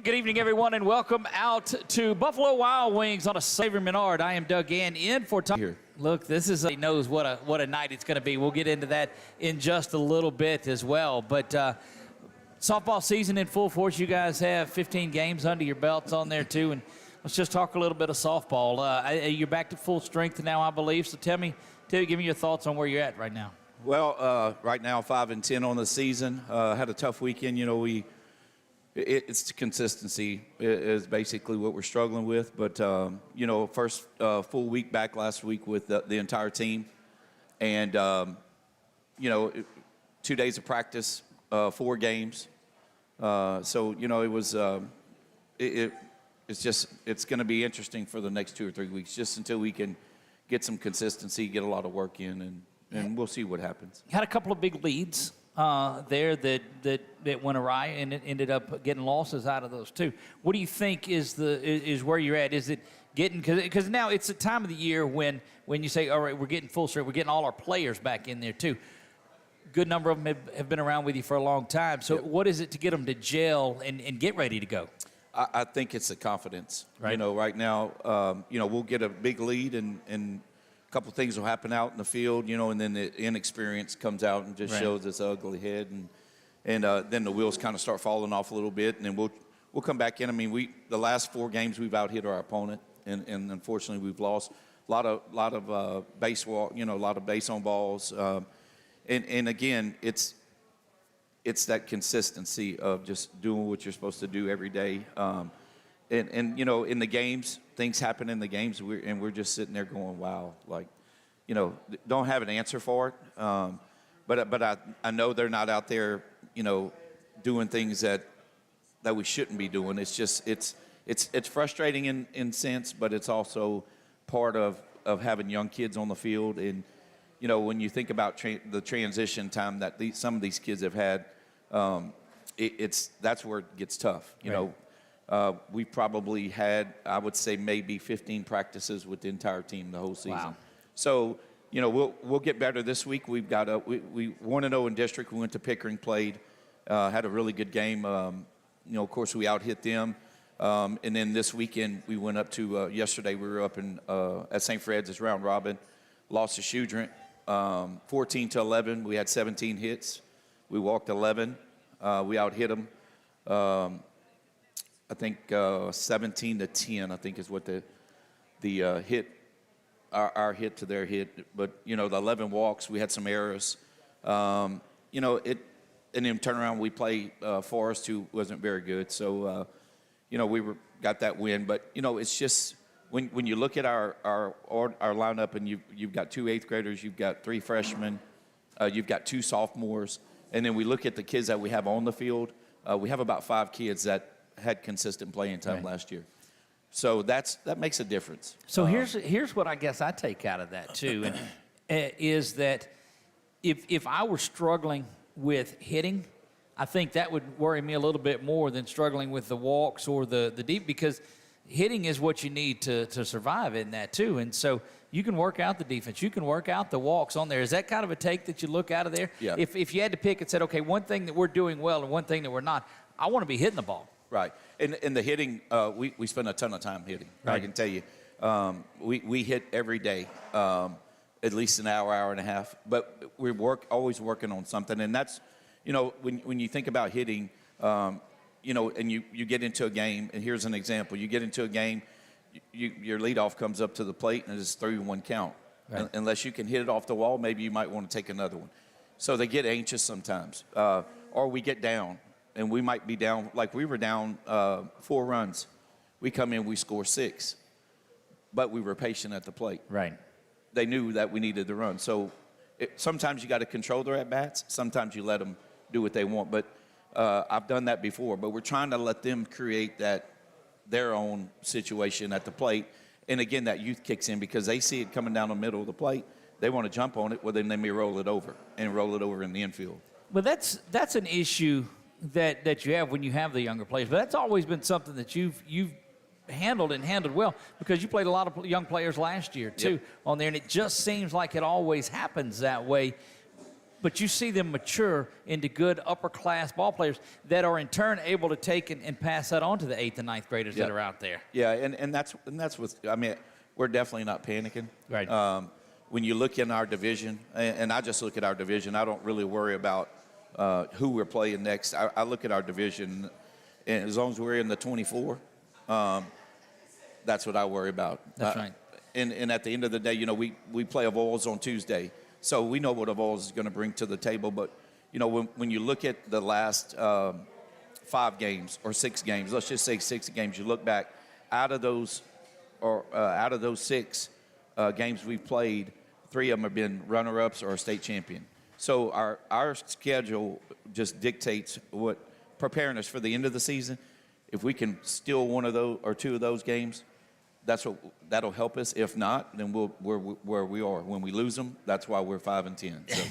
Good evening, everyone, and welcome out to Buffalo Wild Wings on a Saver Menard. I am Doug Gann in for Tom. Here. Look, this is he knows what a night it's going to be. We'll get into that in just a little bit as well. But softball season in full force. You guys have 15 games under your belts on there too, and let's just talk a little bit of softball. You're back to full strength now, I believe. So tell me, give me your thoughts on where you're at right now. Well, right now 5-10 on the season. Had a tough weekend. You know, it's consistency is basically what we're struggling with. But, you know, first full week back last week with the entire team. And, you know, 2 days of practice, 4 games. So, you know, it was it's going to be interesting for the next 2 or 3 weeks, just until we can get some consistency, get a lot of work in, and we'll see what happens. Had a couple of big leads there that went awry, and it ended up getting losses out of those too. What do you think is where you're at? Is it getting, because now it's a time of the year when you say, all right, we're getting full strength, we're getting all our players back in there too. Good number of them have been around with you for a long time. So what is it to get them to gel and get ready to go? I think it's the confidence. Right. You know, right now, you know, we'll get a big lead and a couple things will happen out in the field, you know, and then the inexperience comes out and just shows its ugly head, and then the wheels kind of start falling off a little bit, and then we'll come back in. I mean, the last 4 games we've out hit our opponent, and unfortunately we've lost a lot of base walk, you know, a lot of base on balls, and again it's that consistency of just doing what you're supposed to do every day. And you know, in the games, things happen in the games, and we're just sitting there going, wow, like, you know, don't have an answer for it. But I know they're not out there, you know, doing things that we shouldn't be doing. It's just it's frustrating in sense, but it's also part of having young kids on the field. And you know, when you think about the transition time that some of these kids have had, that's where it gets tough. You know. We probably had, I would say, maybe 15 practices with the entire team the whole season. Wow. So, you know, we'll get better this week. We've got we 1-0 in district. We went to Pickering, played, had a really good game. You know, of course, we out-hit them. And then this weekend, we went up to, yesterday, we were up in at St. Fred's, it's round robin, lost to Shudrint, 14-11. We had 17 hits. We walked 11. We out-hit them. I think 17-10, I think is what the hit, our hit to their hit. But, you know, the 11 walks, we had some errors. You know, and then turn around, we played Forest, who wasn't very good. So, you know, we got that win. But, you know, it's just when you look at our lineup, and you've got 2 8th graders, you've got 3 freshmen, you've got 2 sophomores, and then we look at the kids that we have on the field. We have about 5 kids that had consistent playing time last year. So that makes a difference. So here's what I guess I take out of that too, and is that if I were struggling with hitting, I think that would worry me a little bit more than struggling with the walks or the deep, because hitting is what you need to survive in that too. And so you can work out the defense, you can work out the walks on there. Is that kind of a take that you look out of there? Yeah. If you had to pick and said, okay, one thing that we're doing well and one thing that we're not, I want to be hitting the ball. Right. And the hitting, we spend a ton of time hitting. Right. I can tell you. We hit every day, at least an hour and a half. But we always working on something. And that's, you know, when you think about hitting, you know, and you get into a game, and here's an example. You get into a game, your leadoff comes up to the plate, and it's 3-1 count. Right. Unless you can hit it off the wall, maybe you might want to take another one. So they get anxious sometimes. Or we get down. And we might be down, like we were down 4 runs. We come in, we score 6. But we were patient at the plate. Right. They knew that we needed the run. So sometimes you got to control their at-bats. Sometimes you let them do what they want. But I've done that before. But we're trying to let them create their own situation at the plate. And again, that youth kicks in because they see it coming down the middle of the plate. They want to jump on it. Well, then they may roll it over in the infield. But that's an issue that you have when you have the younger players. But that's always been something that you've handled well, because you played a lot of young players last year too on there, and it just seems like it always happens that way. but you see them mature into good upper-class ball players that are in turn able to take and pass that on to the 8th and 9th graders that are out there. Yeah, and that's what I mean. We're definitely not panicking. Right. When you look in our division, and I just look at our division, I don't really worry about who we're playing next. I look at our division, and as long as we're in the 24, that's what I worry about. That's right. And at the end of the day, you know, we play Avoyelles on Tuesday, so we know what Avoyelles is going to bring to the table. But, you know, when you look at the last 5 games or 6 games, let's just say 6 games, you look back, out of those 6 games we've played, 3 of them have been runner-ups or a state champion. So our schedule just dictates what preparing us for the end of the season. If we can steal 1 of those or 2 of those games, that'll help us. If not, then we're where we are. When we lose them, that's why we're 5-10. So.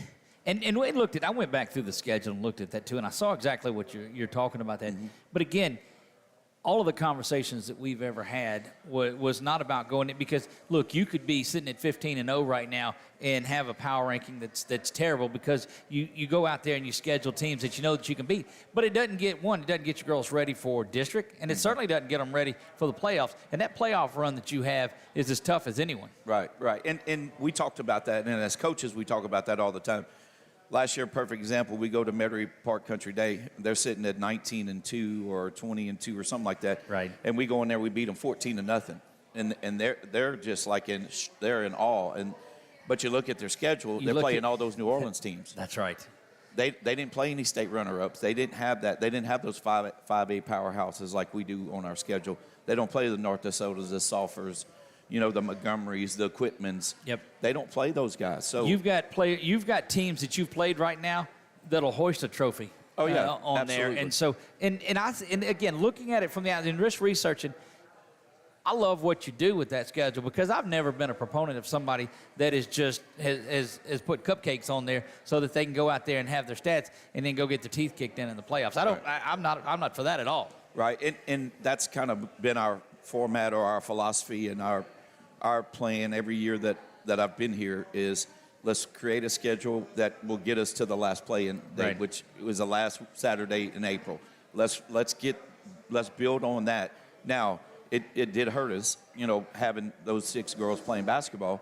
And we looked at. I went back through the schedule and looked at that too, and I saw exactly what you're talking about that. Mm-hmm. But again, all of the conversations that we've ever had was not about going in, because look, you could be sitting at 15-0 right now and have a power ranking that's terrible because you go out there and you schedule teams that you know that you can beat, but it doesn't get your girls ready for district, and it certainly doesn't get them ready for the playoffs. And that playoff run that you have is as tough as anyone. Right. And we talked about that, and as coaches, we talk about that all the time. Last year, perfect example, we go to Metairie Park Country Day. They're sitting at 19-2 or 20-2 or something like that. Right. And we go in there, we beat them 14-0. And they're just like they're in awe. But you look at their schedule, they're playing all those New Orleans teams. That's right. They didn't play any state runner-ups. They didn't have that. They didn't have those 5A powerhouses like we do on our schedule. They don't play the North Dakotas, the Sulphurs, you know, the Montgomerys, the Quitmans. Yep. They don't play those guys. So you've got teams that you've played right now that'll hoist a trophy. Oh yeah, on absolutely. there. And so and again, looking at it from the outside and just researching, I love what you do with that schedule, because I've never been a proponent of somebody that is just has put cupcakes on there so that they can go out there and have their stats and then go get their teeth kicked in the playoffs. I'm not for that at all. Right, and that's kind of been our format or our philosophy and our plan every year that I've been here is let's create a schedule that will get us to the last play-in day, right, which was the last Saturday in April. Let's build on that. Now, it did hurt us, you know, having those 6 girls playing basketball,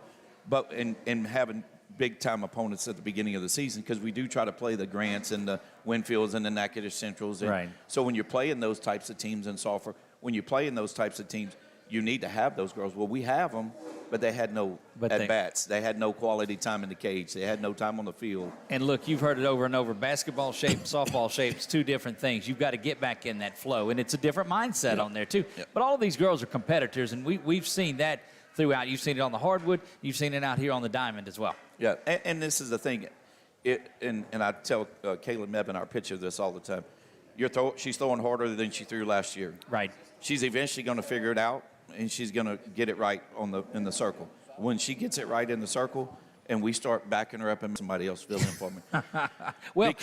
but and having big-time opponents at the beginning of the season, because we do try to play the Grants and the Winfields and the Natchitoches Centrals. And right. So when you're playing those types of teams in Sulphur, when you're playing those types of teams, you need to have those girls. Well, we have them, but they had no at-bats. They had no quality time in the cage. They had no time on the field. And look, you've heard it over and over. Basketball shape and softball shape is 2 different things. You've got to get back in that flow, and it's a different mindset on there too. Yep. But all of these girls are competitors, and we've seen that throughout. You've seen it on the hardwood. You've seen it out here on the diamond as well. Yeah, and this is the thing. And I tell Kayla Mebane, our pitcher, this all the time. She's throwing harder than she threw last year. Right. She's eventually going to figure it out, and she's going to get it right in the circle. When she gets it right in the circle, and we start backing her up and somebody else fill in for me. Well,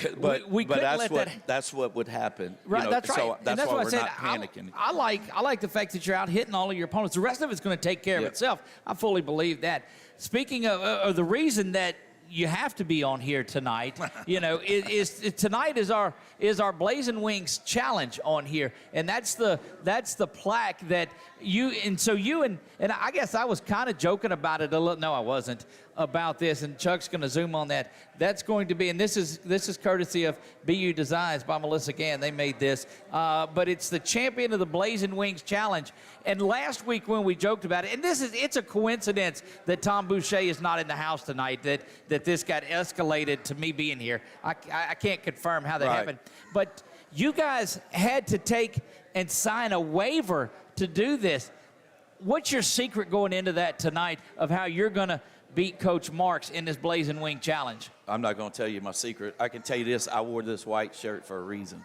that's what would happen. Right, you know, that's right. So that's why why we're not panicking. I like the fact that you're out hitting all of your opponents. The rest of it's going to take care of itself. I fully believe that. Speaking of the reason that you have to be on here tonight, you know, tonight is our Blazing Wings challenge on here, and that's the plaque that you and I guess I was kind of joking about it a little. No, I wasn't about this, and Chuck's going to zoom on that. That's going to be, and this is courtesy of BU Designs by Melissa Gann. They made this, but it's the champion of the Blazing Wings challenge. And last week when we joked about it, and it's a coincidence that Tom Boucher is not in the house tonight, that this got escalated to me being here. I can't confirm how that happened, but you guys had to take and sign a waiver to do this. What's your secret going into that tonight of how you're going to beat Coach Marks in this Blazing Wing challenge? I'm not going to tell you my secret. I can tell you this: I wore this white shirt for a reason.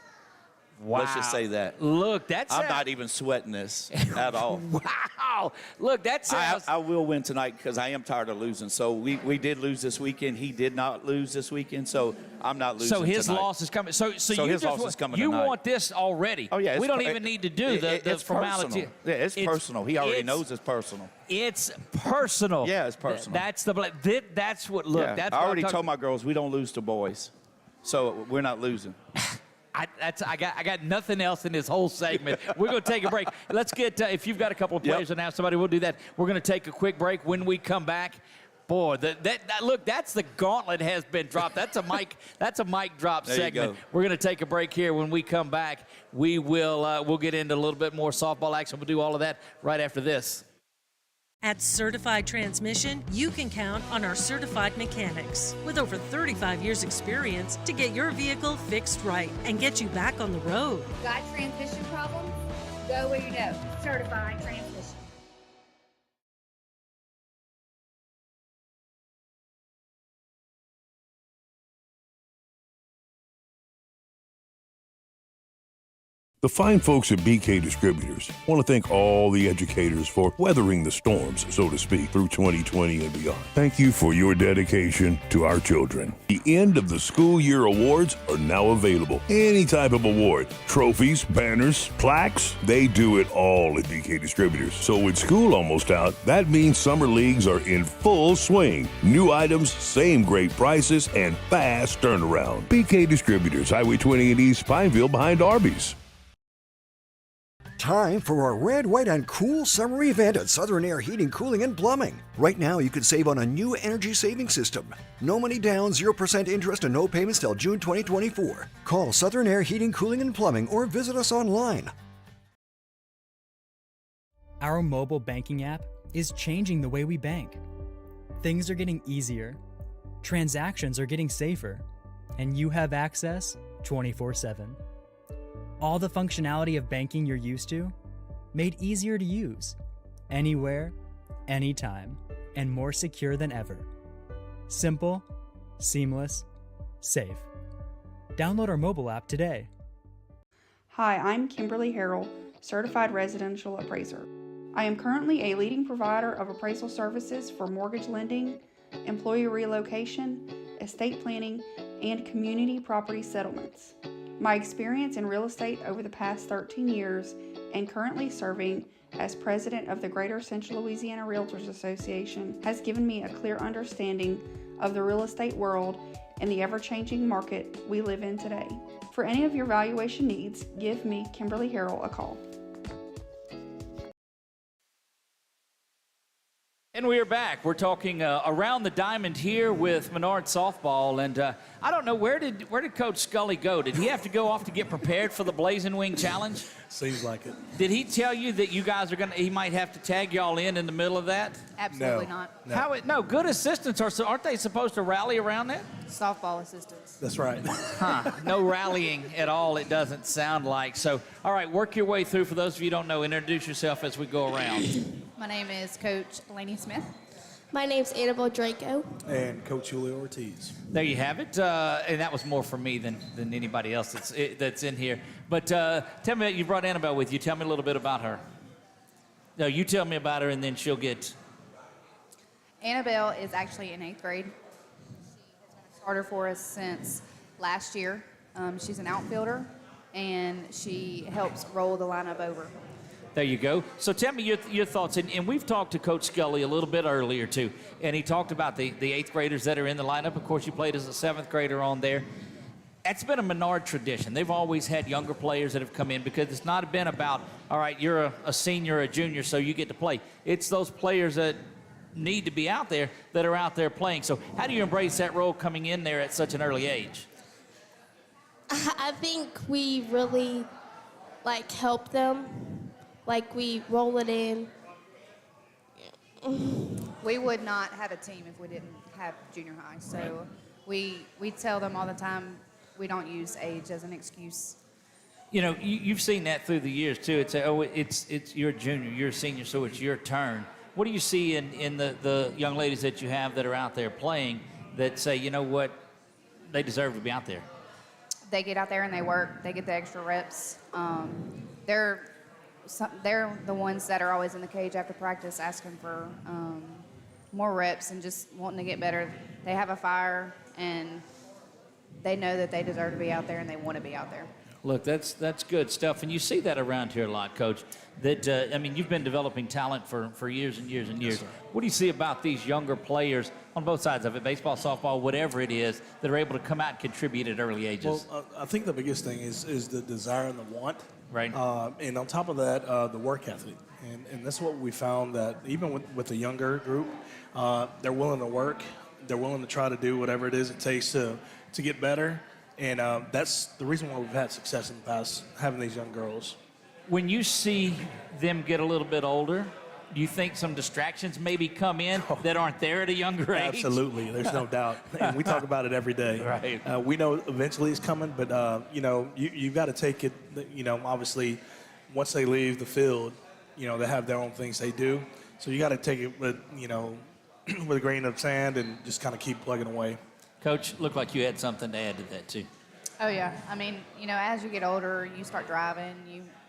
Wow. Let's just say that. Look, I'm not even sweating this at all. Wow. Look, that sounds. I will win tonight because I am tired of losing. So we did lose this weekend. He did not lose this weekend, so I'm not losing. So his tonight. loss is coming. So his loss is coming You tonight. want this already? Oh yeah. We don't even need to do the formality. Personal. Yeah, it's personal. He already knows it's personal. It's personal. Yeah, it's personal. That's that's what. Look, Yeah. that's. I what already told my girls we don't lose to boys, so we're not losing. I got nothing else in this whole segment. We're going to take a break. Let's get, if you've got a couple of players to announce somebody, we'll do that. We're going to take a quick break. When we come back, boy, look, that's the gauntlet has been dropped. That's a mic drop there segment. You go. We're going to take a break here. When we come back, we'll get into a little bit more softball action. We'll do all of that right after this. At Certified Transmission, you can count on our certified mechanics with over 35 years experience to get your vehicle fixed right and get you back on the road. Got transmission problems? Go where you know. Certified Transmission. The fine folks at BK Distributors want to thank all the educators for weathering the storms, so to speak, through 2020 and beyond. Thank you for your dedication to our children. The end of the school year awards are now available. Any type of award, trophies, banners, plaques, they do it all at BK Distributors. So with school almost out, that means summer leagues are in full swing. New items, same great prices, and fast turnaround. BK Distributors, Highway 20 in East Pineville behind Arby's. Time for a red, white, and cool summer event at Southern Air Heating, Cooling, and Plumbing. Right now, you can save on a new energy saving system. No money down, 0% interest, and no payments till June 2024. Call Southern Air Heating, Cooling, and Plumbing or visit us online. Our mobile banking app is changing the way we bank. Things are getting easier, transactions are getting safer, and you have access 24/7. All the functionality of banking you're used to, made easier to use, anywhere, anytime, and more secure than ever. Simple, seamless, safe. Download our mobile app today. Hi, I'm Kimberly Harrell, Certified Residential Appraiser. I am currently a leading provider of appraisal services for mortgage lending, employee relocation, estate planning, and community property settlements. My experience in real estate over the past 13 years and currently serving as president of the Greater Central Louisiana Realtors Association has given me a clear understanding of the real estate world and the ever-changing market we live in today. For any of your valuation needs, give me, Kimberly Harrell, a call. And we are back. We're talking around the diamond here with Menard Softball, and I don't know, where did Coach Scully go? Did he have to go off to get prepared for the Blazing Wing Challenge? Seems like it. Did he tell you that you guys are he might have to tag y'all in the middle of that? Absolutely not. No. No, good assistants aren't they supposed to rally around that? Softball assistants. That's right. No rallying at all, it doesn't sound like. So, all right, work your way through. For those of you who don't know, introduce yourself as we go around. My name is Coach Laney Smith. My name's Annabelle Draco. And Coach Julio Ortiz. There you have it. And that was more for me than anybody else that's in here. But tell me, you brought Annabelle with you. Tell me a little bit about her. No, you tell me about her, and then she'll get... Annabelle is actually in 8th grade. She has been a starter for us since last year. She's an outfielder, and she helps roll the lineup over. There you go. So tell me your thoughts. And we've talked to Coach Scully a little bit earlier, too. And he talked about the 8th graders that are in the lineup. Of course, you played as a 7th grader on there. That's been a Menard tradition. They've always had younger players that have come in because it's not been about, all right, you're a senior or a junior, so you get to play. It's those players that need to be out there that are out there playing. So how do you embrace that role coming in there at such an early age? I think we really, help them. We roll it in. We would not have a team if we didn't have junior high. So we tell them all the time we don't use age as an excuse. You know, you've seen that through the years, too. It's you're a junior, you're a senior, so it's your turn. What do you see in the young ladies that you have that are out there playing that say, you know what, they deserve to be out there? they get out there and they work. They get the extra reps. They're the ones that are always in the cage after practice asking for more reps and just wanting to get better. They have a fire, and they know that they deserve to be out there, and they want to be out there. Look, that's good stuff, and you see that around here a lot, Coach. That I mean, you've been developing talent for years and years and years. Yes, what do you see about these younger players on both sides of it, baseball, softball, whatever it is, that are able to come out and contribute at early ages? Well, I think the biggest thing is the desire and the want. Right. And on top of that, the work ethic. And that's what we found, that even with the younger group, they're willing to work. They're willing to try to do whatever it is it takes to get better. And that's the reason why we've had success in the past, having these young girls. When you see them get a little bit older, do you think some distractions maybe come in that aren't there at a younger age? Absolutely, there's no doubt. And we talk about it every day. Right. We know eventually it's coming, but, you've got to take it, obviously, once they leave the field, they have their own things they do. So you got to take it with, with a grain of sand and just kind of keep plugging away. Coach, looked like you had something to add to that, too. Oh, yeah. I mean, as you get older, you start driving,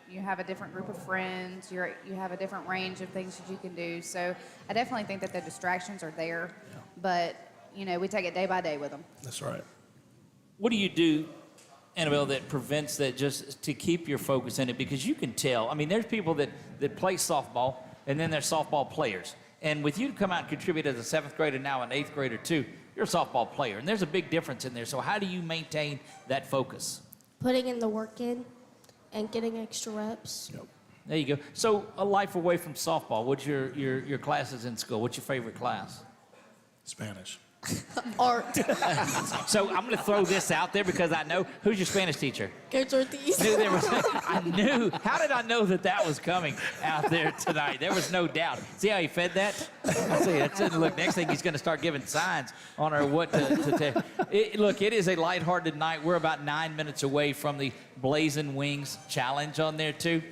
you have a different group of friends, you have a different range of things that you can do. So I definitely think that the distractions are there, but, we take it day by day with them. That's right. What do you do, Annabelle, that prevents that, just to keep your focus in it? Because you can tell. I mean, there's people that play softball, and then there's softball players. And with you to come out and contribute as a 7th grader, now an 8th grader too, you're a softball player. And there's a big difference in there. So how do you maintain that focus? Putting in the work in and getting extra reps. Yep. There you go. So a life away from softball, what's your classes in school? What's your favorite class? Spanish. Art. So I'm going to throw this out there because I know. Who's your Spanish teacher? Coach Ortiz. I knew. How did I know that was coming out there tonight? There was no doubt. See how he fed that? I see. That's it. Look, next thing he's going to start giving signs on her what to tell. Look, it is a lighthearted night. We're about 9 minutes away from the Blazing Wings Challenge on there, too.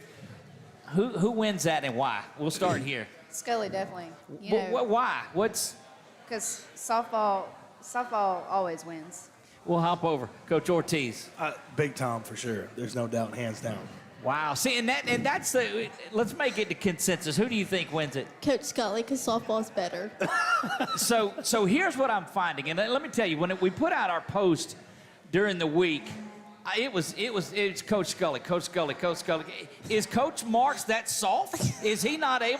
Who wins that and why? We'll start here. Scully, definitely. Why? Because softball always wins. We'll hop over. Coach Ortiz. Big Tom for sure. There's no doubt, hands down. Wow. See, and that's the. Let's make it the consensus. Who do you think wins it? Coach Scully, because softball's better. So here's what I'm finding, and let me tell you, when we put out our post during the week, it's Coach Scully. Coach Scully. Is Coach Marks that soft? Is he not a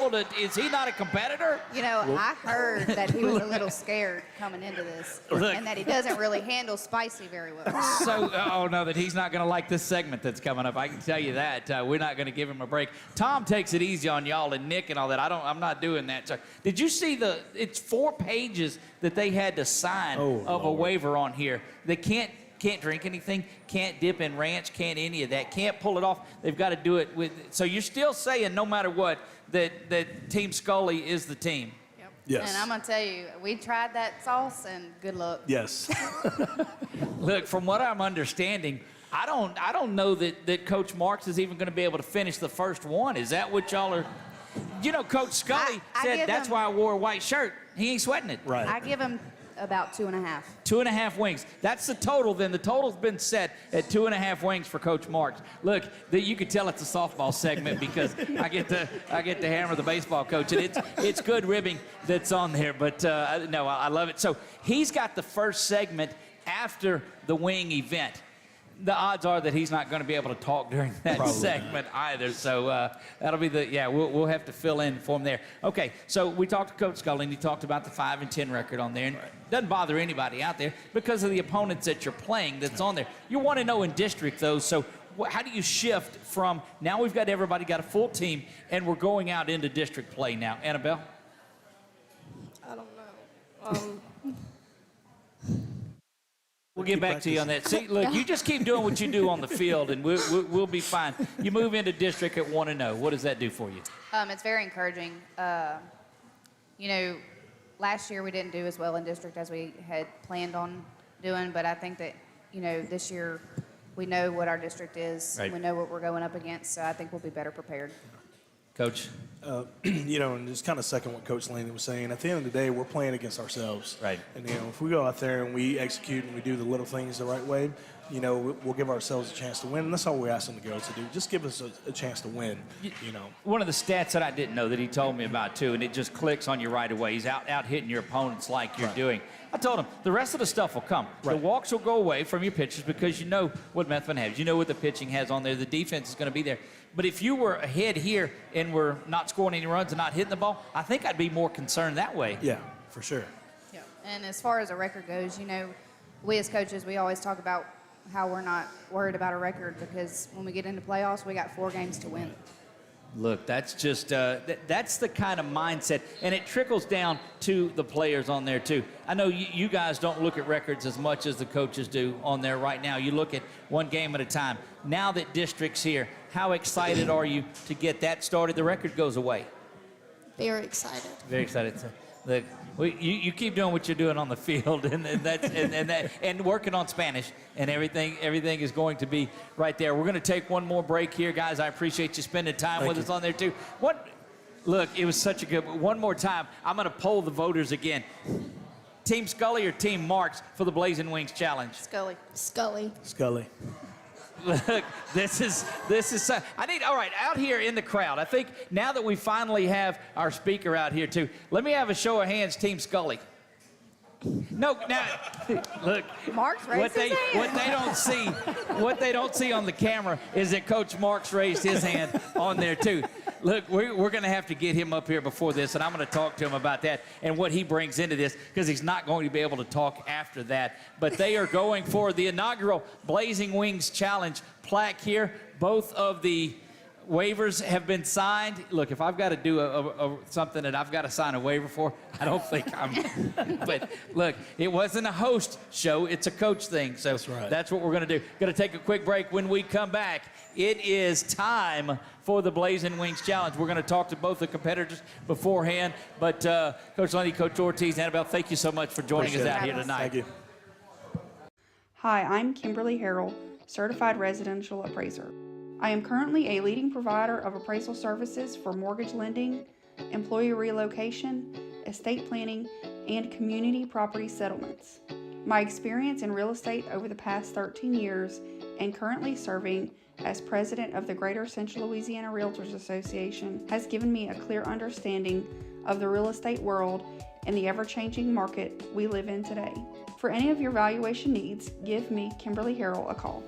competitor? I heard that he was a little scared coming into this, Look. and that he doesn't really handle spicy very well. So, no, that he's not going to like this segment that's coming up. I can tell you that. We're not going to give him a break. Tom takes it easy on y'all and Nick and all that. I'm not doing that. So, did you see it's 4 pages that they had to sign of a waiver on here. They can't drink anything, can't dip in ranch, can't any of that, can't pull it off. They've got to do it with. So you're still saying, no matter what, that Team Scully is the team. Yep. Yes. And I'm gonna tell you, we tried that sauce, and good luck. Yes. Look, from what I'm understanding, I don't know that Coach Marks is even going to be able to finish the first one. Is that what y'all are? Coach Scully said that's why I wore a white shirt. He ain't sweating it. Right. I give him about 2.5. 2.5 wings. That's the total. Then the total's been set at 2.5 wings for Coach Marks. Look, you can tell it's a softball segment because I get to hammer the baseball coach, and it's good ribbing that's on there. But no, I love it. So he's got the first segment after the wing event. The odds are that he's not going to be able to talk during that segment either. So that'll be we'll have to fill in for him there. Okay, so we talked to Coach Scully, and he talked about the 5-10 record on there. And it doesn't bother anybody out there because of the opponents that you're playing that's on there. You want to know in district, though, so how do you shift from now we've got everybody got a full team, and we're going out into district play now? Annabelle? I don't know. We'll get back to you on that. See, look, you just keep doing what you do on the field, and we'll be fine. You move into district at 1-0. What does that do for you? It's very encouraging. Last year we didn't do as well in district as we had planned on doing, but I think that, this year we know what our district is. Right. We know what we're going up against, so I think we'll be better prepared. Coach? And just kind of second what Coach Laney was saying. At the end of the day, we're playing against ourselves. Right. And, if we go out there and we execute and we do the little things the right way, we'll give ourselves a chance to win. And that's all we ask them to girls to do. Just give us a chance to win, One of the stats that I didn't know that he told me about, too, and it just clicks on you right away. He's out hitting your opponents like you're doing. I told him the rest of the stuff will come. Right. The walks will go away from your pitchers because you know what Methvin has. You know what the pitching has on there. The defense is going to be there. But if you were ahead here and were not scoring any runs and not hitting the ball, I think I'd be more concerned that way. Yeah, for sure. Yeah. And as far as a record goes, we as coaches, we always talk about how we're not worried about a record because when we get into playoffs, we got 4 games to win. Look, that's just that's the kind of mindset, and it trickles down to the players on there too. I know you guys don't look at records as much as the coaches do on there right now. You look at one game at a time. Now that district's here, how excited are you to get that started? The record goes away. Very excited. Very excited. Look, you keep doing what you're doing on the field, and working on Spanish, and everything is going to be right there. We're going to take one more break here, guys. I appreciate you spending time with us on there too. Look, it was such a good. One more time, I'm going to poll the voters again. Team Scully or Team Marks for the Blazing Wings Challenge? Scully. Scully. Look, this is all right, out here in the crowd. I think now that we finally have our speaker out here too, let me have a show of hands, Team Scully. No, now look, Marks raised his hand. What they don't see on the camera is that Coach Marks raised his hand on there too. Look, we're going to have to get him up here before this, and I'm going to talk to him about that and what he brings into this because he's not going to be able to talk after that. But they are going for the inaugural Blazing Wings Challenge plaque here. Both of the waivers have been signed. Look, if I've got to do something that I've got to sign a waiver for, I don't think I'm. But look, it wasn't a host show. It's a coach thing. So that's right. That's what we're going to do. Going to take a quick break. When we come back, it is time for the Blazing Wings Challenge. We're going to talk to both the competitors beforehand. But Coach Lundy, Coach Ortiz, Annabelle, thank you so much for joining us out here tonight. Thank you. Hi, I'm Kimberly Harrell, Certified Residential Appraiser. I am currently a leading provider of appraisal services for mortgage lending, employee relocation, estate planning, and community property settlements. My experience in real estate over the past 13 years and currently serving as president of the Greater Central Louisiana Realtors Association has given me a clear understanding of the real estate world and the ever-changing market we live in today. For any of your valuation needs, give me, Kimberly Harrell, a call.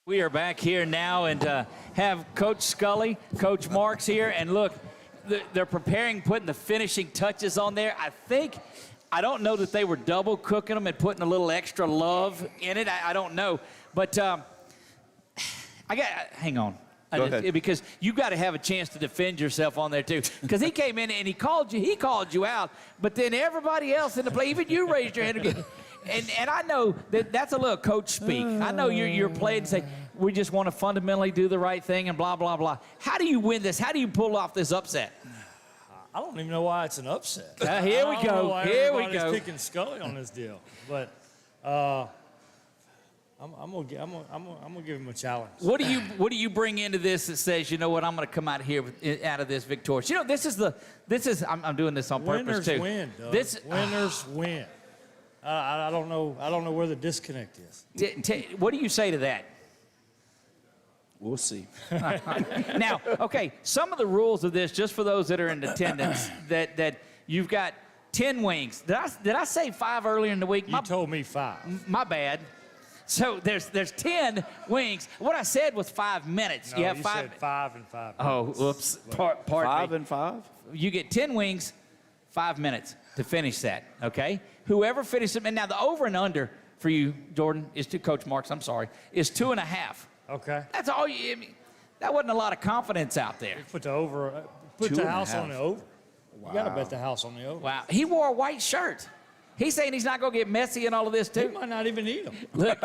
We are back here now and have Coach Scully, Coach Marks here. And look, they're preparing, putting the finishing touches on there. I don't know that they were double cooking them and putting a little extra love in it. I don't know. But hang on. Go ahead. Because you got to have a chance to defend yourself on there too. Because he came in and he called you out. But then everybody else in the play, even you raised your hand again. And I know that's a little coach speak. I know you're playing and say, we just want to fundamentally do the right thing and blah, blah, blah. How do you win this? How do you pull off this upset? I don't even know why it's an upset. Here we go. Here we go. Picking Scully on this deal, but I'm gonna give him a challenge. What do you bring into this that says, you know what, I'm gonna come out here out of this victorious? You know, this is I'm doing this on purpose too. Winners win, Doug. Winners win. I don't know where the disconnect is. What do you say to that? We'll see. Now, okay, some of the rules of this, just for those that are in attendance, that you've got 10 wings. Did I say 5 earlier in the week? You told me 5. My bad. So there's 10 wings. What I said was 5 minutes. No, you have you 5. said 5 and 5 minutes. Oh, whoops. Pardon 5 me. and 5? You get 10 wings, 5 minutes to finish that, okay? Whoever finishes them, and now the over and under for you, Jordan, is to Coach Marks, I'm sorry, is 2.5. Okay. That's all I mean, that wasn't a lot of confidence out there. Put the over. Put the house on the over. Wow. You got to bet the house on the over. Wow. He wore a white shirt. He's saying he's not going to get messy in all of this, too. He might not even eat them. Look,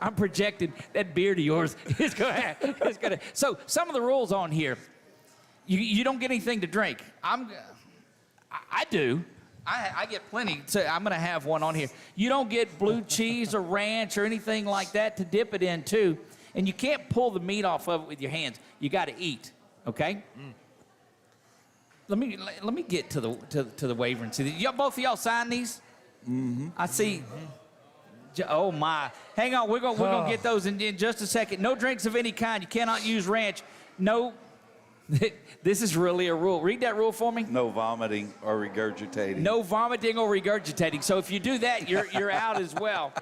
I'm projecting that beard of yours is going to. So some of the rules on here, you don't get anything to drink. I do. I get plenty. So I'm going to have one on here. You don't get blue cheese or ranch or anything like that to dip it in, too. And you can't pull the meat off of it with your hands. You got to eat, okay? Let me get to the waiver and see. Both of y'all sign these? Mm-hmm. I see. Oh, my. Hang on. We're gonna get those in just a second. No drinks of any kind. You cannot use ranch. No. This is really a rule. Read that rule for me. No vomiting or regurgitating. No vomiting or regurgitating. So if you do that, you're out as well.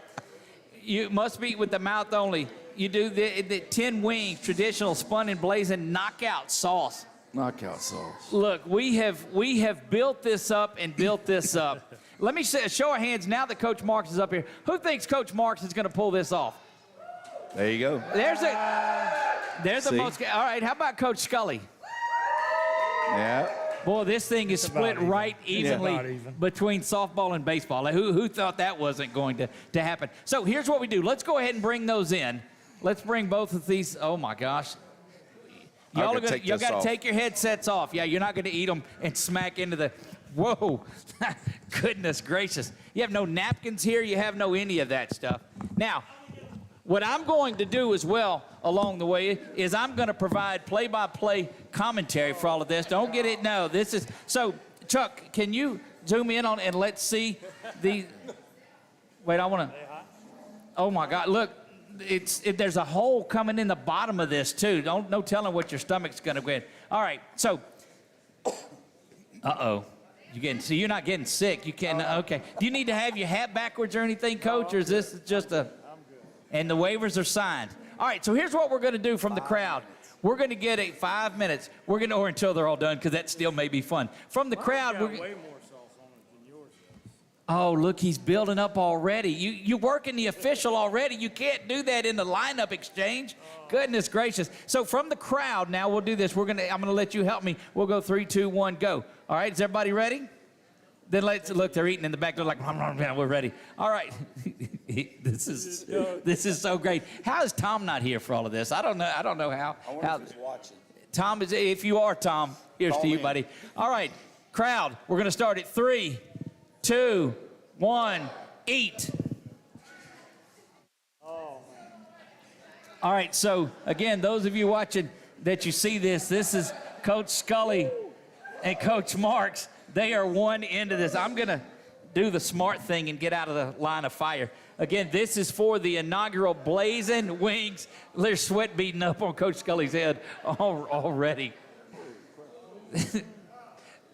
You must eat with the mouth only. You do the 10 wings, traditional spun and blazing knockout sauce. Knockout sauce. Look, we have built this up and built this up. Let me show of hands now that Coach Marks is up here. Who thinks Coach Marks is going to pull this off? There you go. There's the most. All right, how about Coach Scully? Yeah. Boy, this thing is split right evenly between softball and baseball. Like, who thought that wasn't going to happen? So here's what we do. Let's go ahead and bring those in. Let's bring both of these. Oh, my gosh. Y'all got to take your headsets off. Yeah, you're not going to eat them and smack into the, whoa, goodness gracious. You have no napkins here. You have no any of that stuff. Now, what I'm going to do as well along the way is I'm going to provide play-by-play commentary for all of this. Don't get it. No, this is, so, Chuck, can you zoom in on and let's see the, wait, I want to, oh, my God, look. There's a hole coming in the bottom of this too. No telling what your stomach's gonna win. All right, so so you're not getting sick. You can okay. Do you need to have your hat backwards or anything, Coach, or is this just a? I'm good. And the waivers are signed. All right, so here's what we're gonna do from the crowd. We're gonna get 5 minutes. We're gonna or until they're all done because that still may be fun. From the crowd, we're. Oh, look, he's building up already. You working the official already. You can't do that in the lineup exchange. Goodness gracious. So from the crowd now, we'll do this. I'm gonna let you help me. We'll go 3, 2, 1, go. All right, is everybody ready? Then let's look. They're eating in the back. They're like, we're ready. All right. This is so great. How is Tom not here for all of this? I don't know how. I wonder if he's watching. Tom is. If you are Tom, here's to you, buddy. All right, crowd. We're gonna start at 3, 2, 1, eat. All right, so again, those of you watching that you see this is Coach Scully and Coach Marks. They are one end of this. I'm going to do the smart thing and get out of the line of fire. Again, this is for the inaugural Blazing Wings. There's sweat beating up on Coach Scully's head already.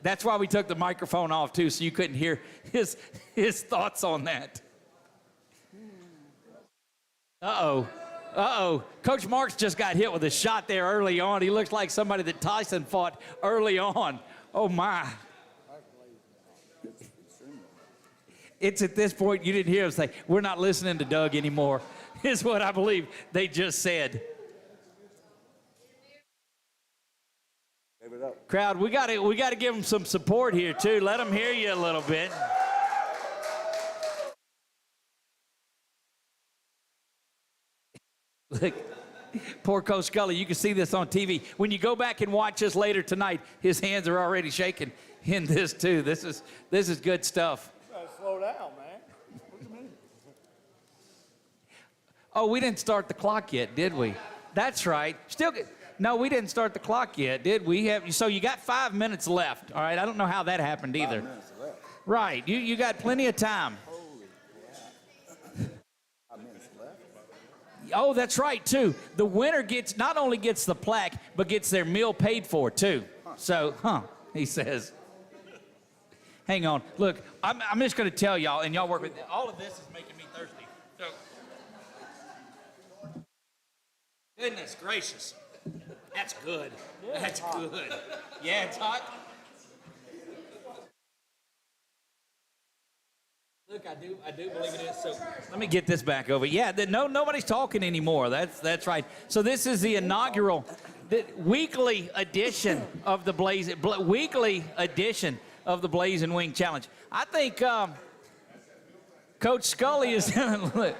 That's why we took the microphone off, too, so you couldn't hear his thoughts on that. Uh-oh. Coach Marks just got hit with a shot there early on. He looks like somebody that Tyson fought early on. Oh, my. It's at this point you didn't hear him say, we're not listening to Doug anymore, is what I believe they just said. Crowd, we got to give them some support here too. Let them hear you a little bit. Look, poor Coach Scully. You can see this on TV. When you go back and watch this later tonight, his hands are already shaking in this too. This is good stuff. You gotta slow down, man. What do you mean? Oh, we didn't start the clock yet, did we? That's right. No, we didn't start the clock yet, did we? So you got 5 minutes left, all right? I don't know how that happened either. 5 minutes left. Right, you got plenty of time. Holy crap. 5 minutes left. Oh, that's right, too. The winner not only gets the plaque, but gets their meal paid for, too. So, he says. Hang on. Look, I'm just going to tell y'all, and y'all work with all of this is making me thirsty. So, goodness gracious. That's good. That's good. Yeah, it's hot. Look, I do believe it is. So let me get this back over. Yeah, nobody's talking anymore. That's right. So this is the inaugural weekly edition of the Blazing Wing Challenge. I think Coach Scully is look.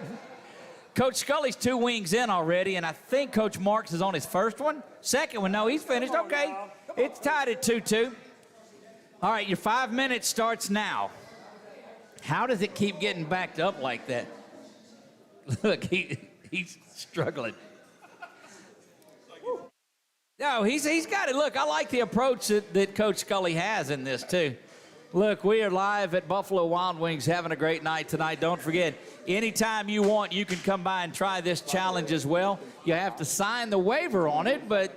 Coach Scully's 2 wings in already, and I think Coach Marks is on his first one. Second one, no, he's finished. Okay, it's tied at 2-2. All right, your 5 minutes starts now. How does it keep getting backed up like that? Look, he's struggling. No, he's got it. Look, I like the approach that Coach Scully has in this, too. Look, we are live at Buffalo Wild Wings having a great night tonight. Don't forget, anytime you want, you can come by and try this challenge as well. You have to sign the waiver on it, but,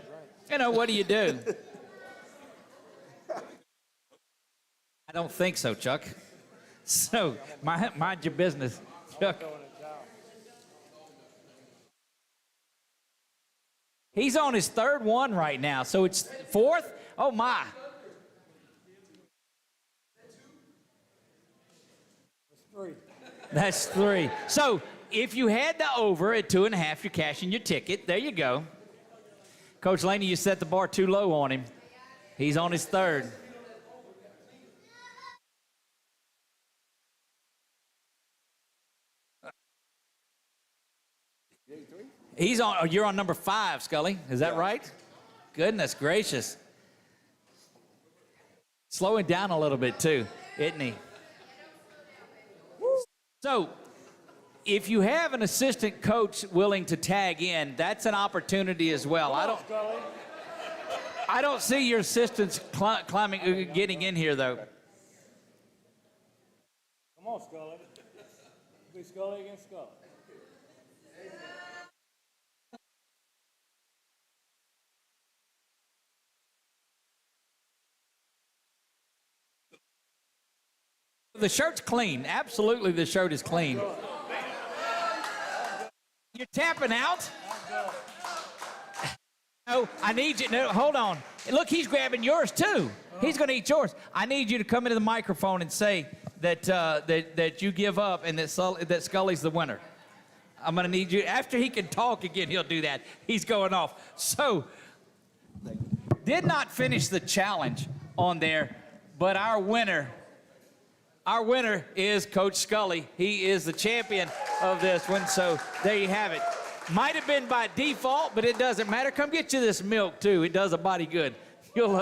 you know, what do you do? I don't think so, Chuck. So, mind your business, Chuck. He's on his 3rd one right now, so it's 4th? Oh, my. That's 3. So, if you had the over at 2.5, you're cashing your ticket. There you go. Coach Laney, you set the bar too low on him. He's on his 3rd. You're on number 5, Scully. Is that right? Goodness gracious. Slowing down a little bit too, isn't he? So, if you have an assistant coach willing to tag in, that's an opportunity as well. I don't see your assistants getting in here though. Come on, Scully. Be Scully against Scully. The shirt's clean. Absolutely, the shirt is clean. You're tapping out? No, I need you. No, hold on. Look, he's grabbing yours too. He's going to eat yours. I need you to come into the microphone and say that that you give up and that Scully's the winner. I'm going to need you. After he can talk again, he'll do that. He's going off. So, did not finish the challenge on there, but our winner is Coach Scully. He is the champion of this one, so there you have it. Might have been by default, but it doesn't matter. Come get you this milk, too. It does a body good. You'll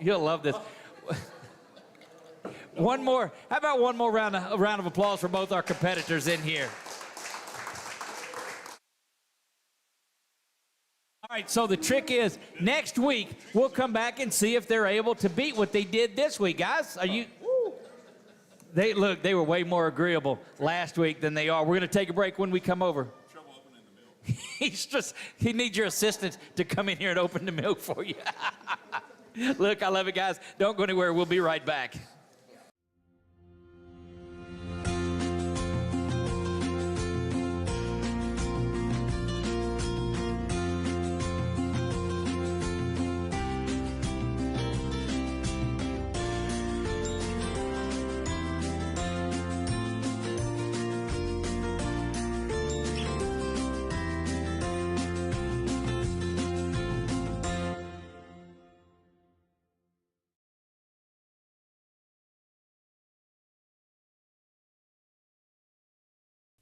love this. One more. How about one more round of applause for both our competitors in here? All right, so the trick is next week we'll come back and see if they're able to beat what they did this week. Guys, are you... They were way more agreeable last week than they are. We're going to take a break when we come over. Trouble opening the milk. He needs your assistant to come in here and open the milk for you. Look, I love it, guys. Don't go anywhere. We'll be right back.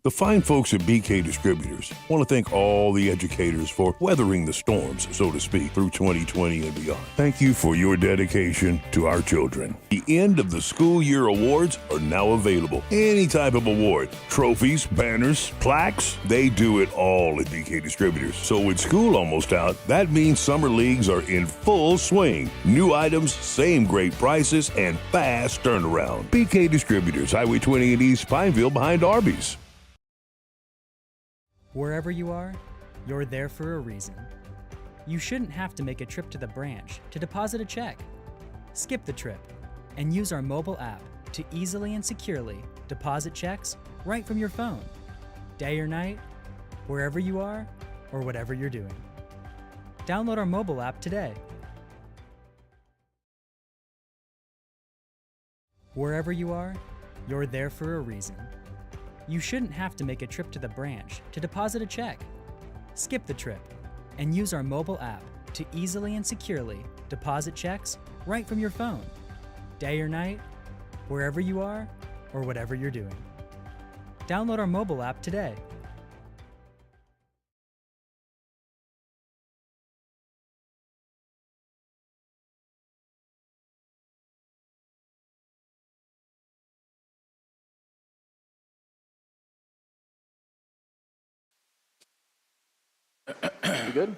The fine folks at BK Distributors want to thank all the educators for weathering the storms, so to speak, through 2020 and beyond. Thank you for your dedication to our children. The end of the school year awards are now available. Any type of award, trophies, banners, plaques, they do it all at BK Distributors. So with school almost out, that means summer leagues are in full swing. New items, same great prices, and fast turnaround. BK Distributors, Highway 20 in East Pineville behind Arby's. Wherever you are, you're there for a reason. You shouldn't have to make a trip to the branch to deposit a check. Skip the trip and use our mobile app to easily and securely deposit checks right from your phone. Day or night, wherever you are, or whatever you're doing. Download our mobile app today. Wherever you are, you're there for a reason. You shouldn't have to make a trip to the branch to deposit a check. Skip the trip and use our mobile app to easily and securely deposit checks right from your phone. Day or night, wherever you are, or whatever you're doing. Download our mobile app today. You good?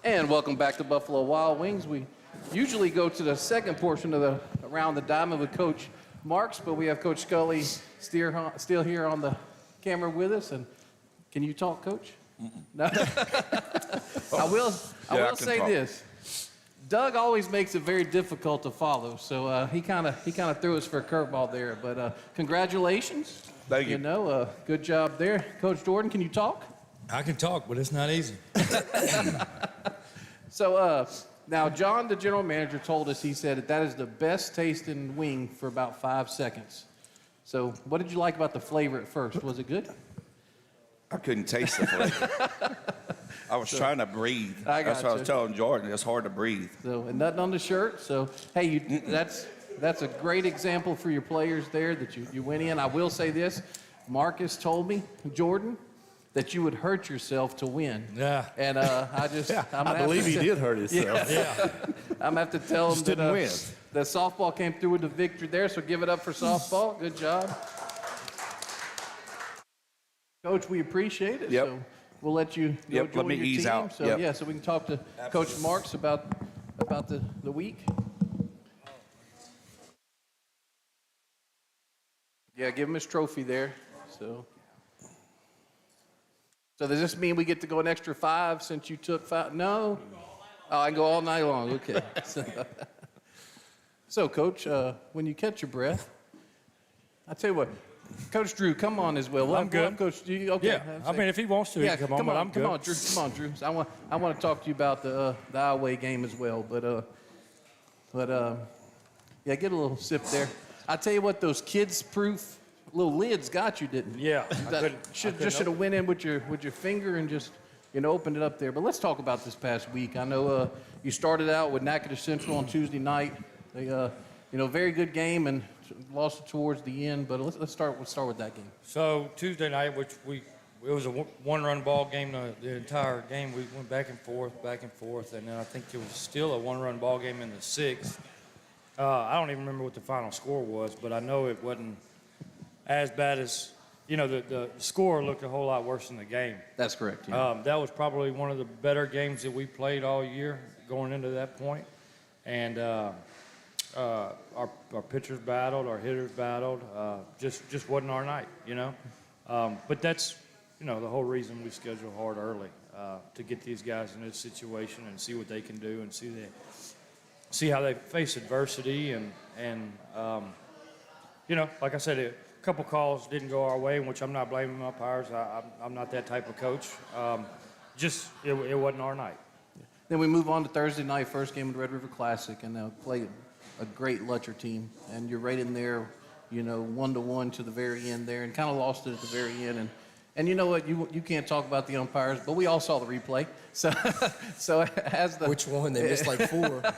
And welcome back to Buffalo Wild Wings. We usually go to the second portion of the Around the Diamond with Coach Marks, but we have Coach Scully still here on the camera with us. And can you talk, Coach? No. I will say talk. this. Doug always makes it very difficult to follow, so he kind of threw us for a curveball there. But congratulations. Thank you. You know, good job there. Coach Jordan, can you talk? I can talk, but it's not easy. So now John, the general manager, told us, he said that is the best tasting wing for about 5 seconds. So what did you like about the flavor at first? Was it good? I couldn't taste the flavor. I was trying to breathe. what That's what I you. was telling Jordan. It's hard to breathe. So, and nothing on the shirt. So, hey, that's a great example for your players there that you went in. I will say this. Marcus told me, Jordan, that you would hurt yourself to win. Yeah. And I believe he did hurt himself. Yeah. I'm going to have to tell him Just didn't win. that softball came through with the victory there, so give it up for softball. Good job. Coach, we appreciate it. Yep. So we'll let you go Yep, join let me your ease team. out. So, Yep. yeah, so we can talk to Coach Marks about the week. Yeah, give him his trophy there. So does this mean we get to go an extra 5 since you took 5? No? Oh, I can go all night long. Okay. So Coach, when you catch your breath, I tell you what, Coach Drew, come on as well. I'm good. Coach, okay. Yeah, I mean, if he wants to, he can come on, but I'm good. Come on, Drew. Come on, Drew. I want to talk to you about the Iowa game as well. But yeah, get a little sip there. I tell you what, those kids-proof little lids got you, didn't you? Yeah. Should have went in with your finger and just opened it up there. But let's talk about this past week. I know you started out with Natchitoches Central on Tuesday night. They very good game and lost it towards the end. But let's start with that game. So Tuesday night, which it was a one-run ball game the entire game. We went back and forth, and then I think it was still a one-run ball game in the sixth. I don't even remember what the final score was, but I know it wasn't as bad as, the score looked a whole lot worse than the game. That's correct. Yeah. That was probably one of the better games that we played all year going into that point. And our pitchers battled, our hitters battled. Just wasn't our night, But that's, the whole reason we schedule hard early, to get these guys in this situation and see what they can do and see how they face adversity. And like I said, a couple calls didn't go our way, in which I'm not blaming umpires. I'm not that type of coach. It wasn't our night. Then we move on to Thursday night, first game of the Red River Classic, and they'll play a great Lutcher team. And you're right in there, 1-1 to the very end there, and kind of lost it at the very end. And you know what? You can't talk about the umpires, but we all saw the replay. So as the which one? They missed like 4.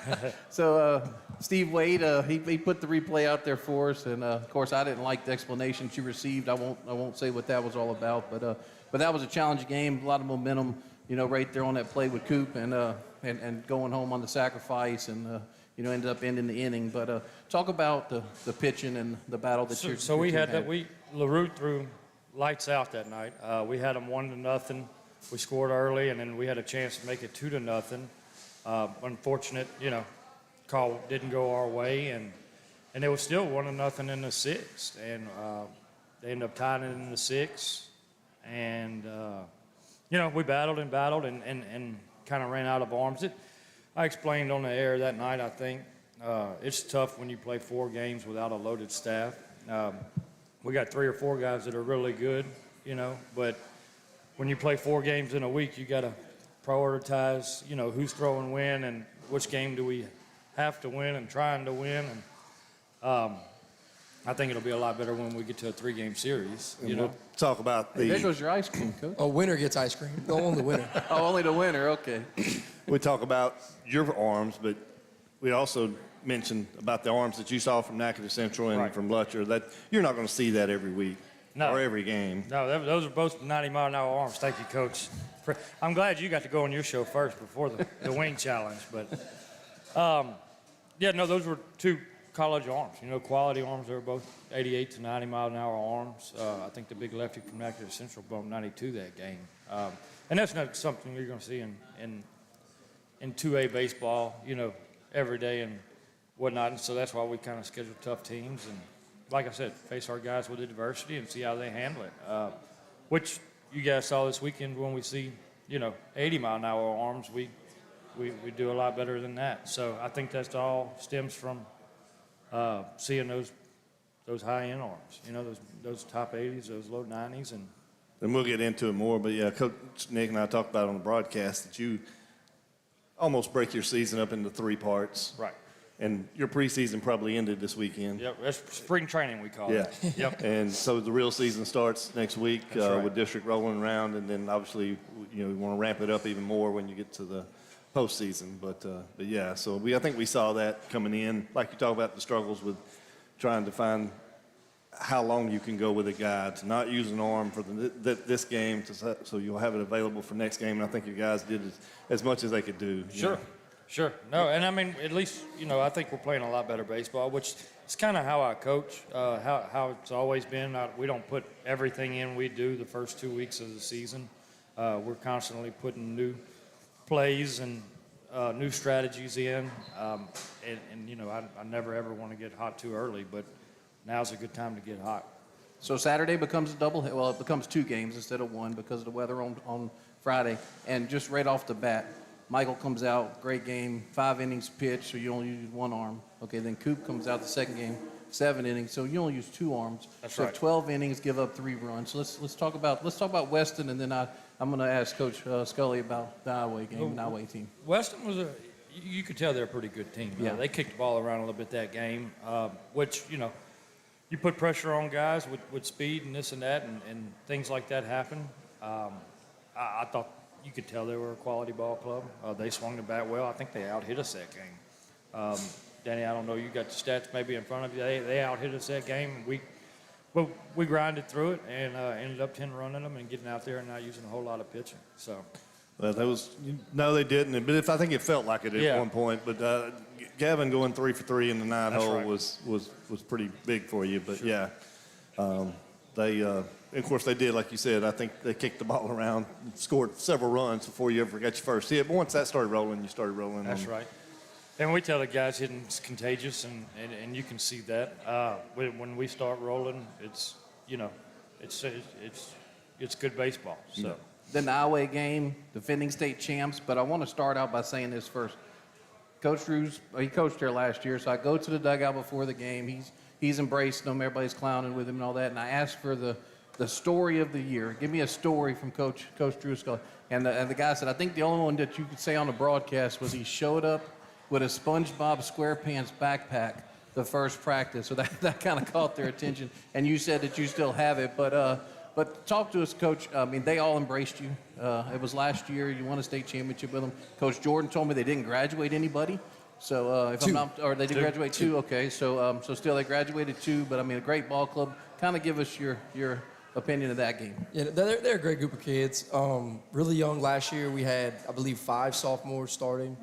So Steve Wade, he put the replay out there for us, and of course I didn't like the explanation she received. I won't say what that was all about, but that was a challenging game, a lot of momentum, right there on that play with Coop, and going home on the sacrifice, and ended up ending the inning. But talk about the pitching and the battle that you're. So we had that. LaRue threw lights out that night. We had them 1-0. We scored early, and then we had a chance to make it 2-0. Unfortunate, call didn't go our way, and it was still 1-0 in the sixth, and they ended up tying it in the sixth, and we battled and kind of ran out of arms. I explained on the air that night. I think it's tough when you play 4 games without a loaded staff. We got 3 or 4 guys that are really good, but when you play 4 games in a week, you got to prioritize, who's throwing when and which game do we have to win and trying to win. And I think it'll be a lot better when we get to a 3-game series. We'll talk about there goes your ice cream, Coach. Oh, winner gets ice cream. No, only the winner. Oh, only the winner. Okay. we talk about your arms, but we also mentioned about the arms that you saw from Natchitoches Central and Right. from Lutcher. That you're not going to see that every week. No. or every game. No, those are both 90-mile-an-hour arms. Thank you, Coach. I'm glad you got to go on your show first before the wing challenge. But, yeah, no, those were 2 college arms. You know, quality arms. They were both 88 to 90-mile-an-hour arms. I think the big lefty from Alexandria Central bumped 92 that game. And that's not something you're going to see in 2A baseball, you know, every day and whatnot. And so that's why we kind of schedule tough teams. And like I said, face our guys with the diversity and see how they handle it, which you guys saw this weekend when we see, you know, 80-mile-an-hour arms. We do a lot better than that. So I think that's all stems from seeing those high-end arms, you know, those top 80s, those low 90s. And we'll get into it more, but yeah, Coach Nick and I talked about on the broadcast that you almost break your season up into 3 parts. Right. And your preseason probably ended this weekend. Yep, that's spring training we call it. Yep. And so the real season starts next week right. with district rolling around, and then obviously, you know, we want to ramp it up even more when you get to the postseason. But yeah, so I think we saw that coming in. Like you talk about the struggles with trying to find how long you can go with a guy, to not use an arm for this game, so you'll have it available for next game. And I think you guys did as much as they could do. Sure. Sure. No, and I mean, at least, you know, I think we're playing a lot better baseball, which is kind of how I coach, how it's always been. We don't put everything in we do the first 2 weeks of the season. We're constantly putting new plays and new strategies in. And you know, I never, ever want to get hot too early, but now's a good time to get hot. So Saturday becomes a double hit. Well, it becomes 2 games instead of 1 because of the weather on Friday. And just right off the bat, Michael comes out, great game, 5 innings pitched, so you only use 1 arm. Okay, then Coop comes out the second game, 7 innings, so you only use 2 arms. That's so right. 12 innings, give up 3 runs. So let's talk about Weston, and then I'm going to ask Coach Scully about the Iowa game and Iowa team. Weston was you could tell they're a pretty good team. Yeah. They kicked the ball around a little bit that game, which, you know, you put pressure on guys with speed and this and that, and things like that happen. I thought you could tell they were a quality ball club. They swung the bat well. I think they out-hit us that game. Danny, I don't know, you got the stats maybe in front of you. They out-hit us that game. We grinded through it and ended up 10 running them and getting out there and not using a whole lot of pitching. So. Well, no, they didn't. But I think it felt like it at one point. But Gavin going 3 for 3 in the 9-hole right. was pretty big for you. But sure. yeah, they of course they did, like you said. I think they kicked the ball around, and scored several runs before you ever got your first hit. But once that started rolling, you started rolling. That's right. And we tell the guys hitting's contagious, and you can see that when we start rolling. It's, you know, it's good baseball. So. Yeah. Then the Iowa game, defending state champs. But I want to start out by saying this first. Coach Drews, he coached there last year, so I go to the dugout before the game. He's embraced them. Everybody's clowning with him and all that. And I asked for the story of the year. Give me a story from Coach Drews. And the guy said, I think the only one that you could say on the broadcast was he showed up with a SpongeBob SquarePants backpack the first practice. So that kind of caught their attention. And you said that you still have it. But talk to us, Coach. I mean, they all embraced you. It was last year. You won a state championship with them. Coach Jordan told me they didn't graduate anybody. So if I'm not, or they did graduate 2. Okay, so still they graduated 2. But I mean, a great ball club. Kind of give us your opinion of that game. Yeah, they're a great group of kids. Really young last year. We had, I believe, 5 sophomores starting,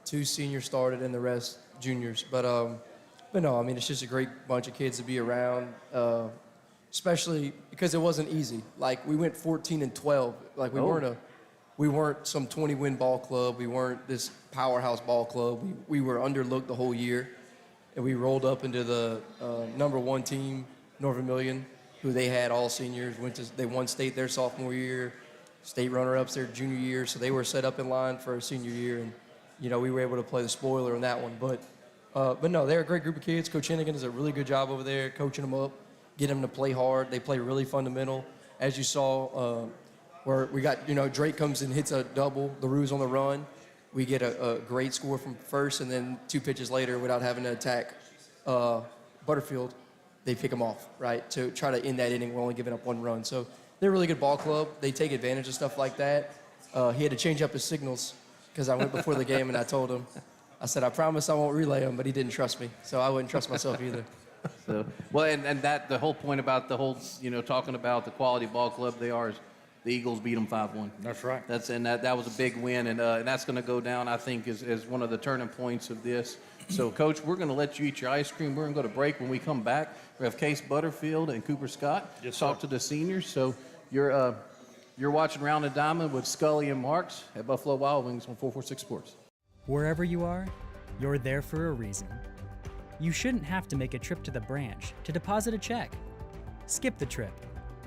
2 seniors started, and the rest juniors. But no, I mean, it's just a great bunch of kids to be around. Especially because it wasn't easy. Like, we went 14-12. Like, we weren't some 20-win ball club. We weren't this powerhouse ball club. We were underlooked the whole year, and we rolled up into the #1 team, North Vermilion, who they had all seniors. They won state their sophomore year, state runner-ups their junior year, so they were set up in line for a senior year, and you know, we were able to play the spoiler on that one. But no, they're a great group of kids. Coach Hennigan does a really good job over there, coaching them up, getting them to play hard. They play really fundamental. As you saw, where we got, you know, Drake comes and hits a double, the Ruse on the run. We get a great score from first, and then 2 pitches later, without having to attack Butterfield, they pick him off, right? To try to end that inning, we're only giving up 1 run. So they're a really good ball club. They take advantage of stuff like that. He had to change up his signals because I went before the game and I told him, I said, I promise I won't relay them, but he didn't trust me. So I wouldn't trust myself either. So, well, and that the whole point about the whole, talking about the quality ball club they are is the Eagles beat them 5-1. That's right. That was a big win, and that's going to go down, I think, as one of the turning points of this. So, Coach, we're going to let you eat your ice cream. We're going to go to break. When we come back, we have Case Butterfield and Cooper Scott talk to the seniors. So you're watching Round the Diamond with Scully and Marks at Buffalo Wild Wings on 446 Sports. Wherever you are, you're there for a reason. You shouldn't have to make a trip to the branch to deposit a check. Skip the trip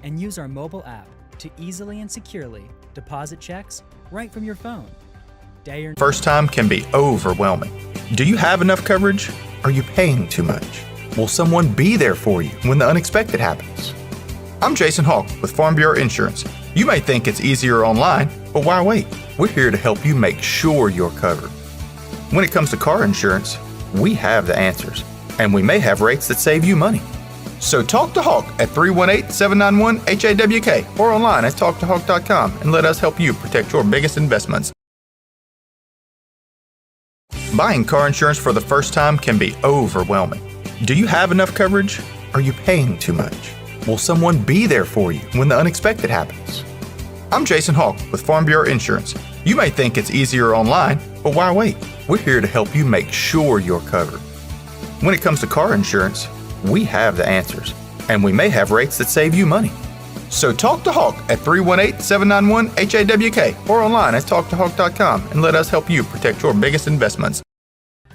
and use our mobile app to easily and securely deposit checks right from your phone. First time can be overwhelming. Do you have enough coverage? Are you paying too much? Will someone be there for you when the unexpected happens? I'm Jason Hawk with Farm Bureau Insurance. You may think it's easier online, but why wait? We're here to help you make sure you're covered. When it comes to car insurance, we have the answers, and we may have rates that save you money. So talk to Hawk at 318-791-HAWK or online at talktohawk.com and let us help you protect your biggest investments. Buying car insurance for the first time can be overwhelming. Do you have enough coverage? Are you paying too much? Will someone be there for you when the unexpected happens? I'm Jason Hawk with Farm Bureau Insurance. You may think it's easier online, but why wait? We're here to help you make sure you're covered. When it comes to car insurance, we have the answers, and we may have rates that save you money. So talk to Hawk at 318-791-HAWK or online at talktohawk.com and let us help you protect your biggest investments.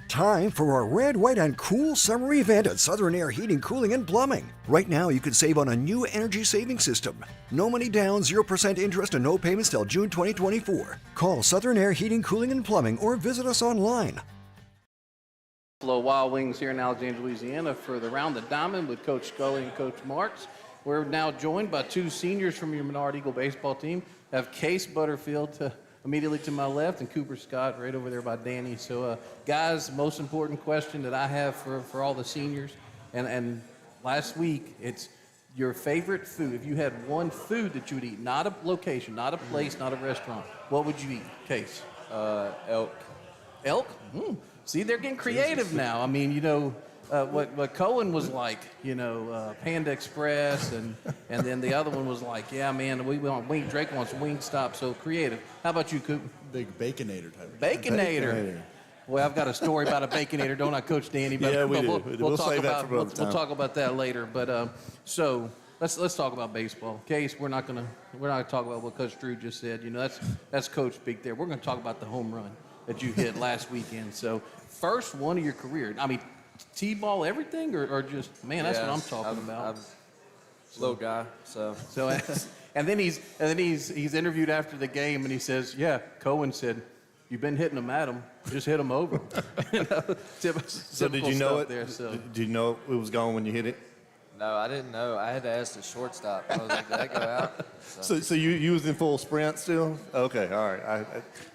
Time for our red, white, and cool summer event at Southern Air Heating, Cooling, and Plumbing. Right now, you can save on a new energy saving system. No money down, 0% interest, and no payments till June 2024. Call Southern Air Heating, Cooling, and Plumbing or visit us online. Buffalo Wild Wings here in Alexandria, Louisiana for the Round the Diamond with Coach Scully and Coach Marks. We're now joined by two seniors from your Menard Eagle baseball team. I have Case Butterfield immediately to my left and Cooper Scott right over there by Danny. So, guys, most important question that I have for all the seniors, and last week, it's your favorite food. If you had one food that you would eat, not a location, not a place, not a restaurant, what would you eat, Case? Elk. Elk? See, they're getting creative now. I mean, what Cohen was like, Panda Express, and then the other one was like, yeah, man, Drake wants Wingstop, so creative. How about you, Coop? Big Baconator type. Baconator. Well, I've got a story about a Baconator, don't I, Coach Danny? But yeah, we do. We'll save that for another time. We'll talk about that later. But so let's talk about baseball. Case, we're not gonna talk about what Coach Drew just said. That's Coach Big there. We're gonna talk about the home run that you hit last weekend. So first one of your career. I mean, T-ball everything, or just, man, that's what I'm talking about. I'm a slow guy, so. And then he's interviewed after the game, and he says, yeah, Cohen said, you've been hitting them at him, just hit them over. So did you know it? Did you know it was gone when you hit it? No, I didn't know. I had to ask the shortstop. I was like, did that go out? So you was in full sprint still? Okay, all right.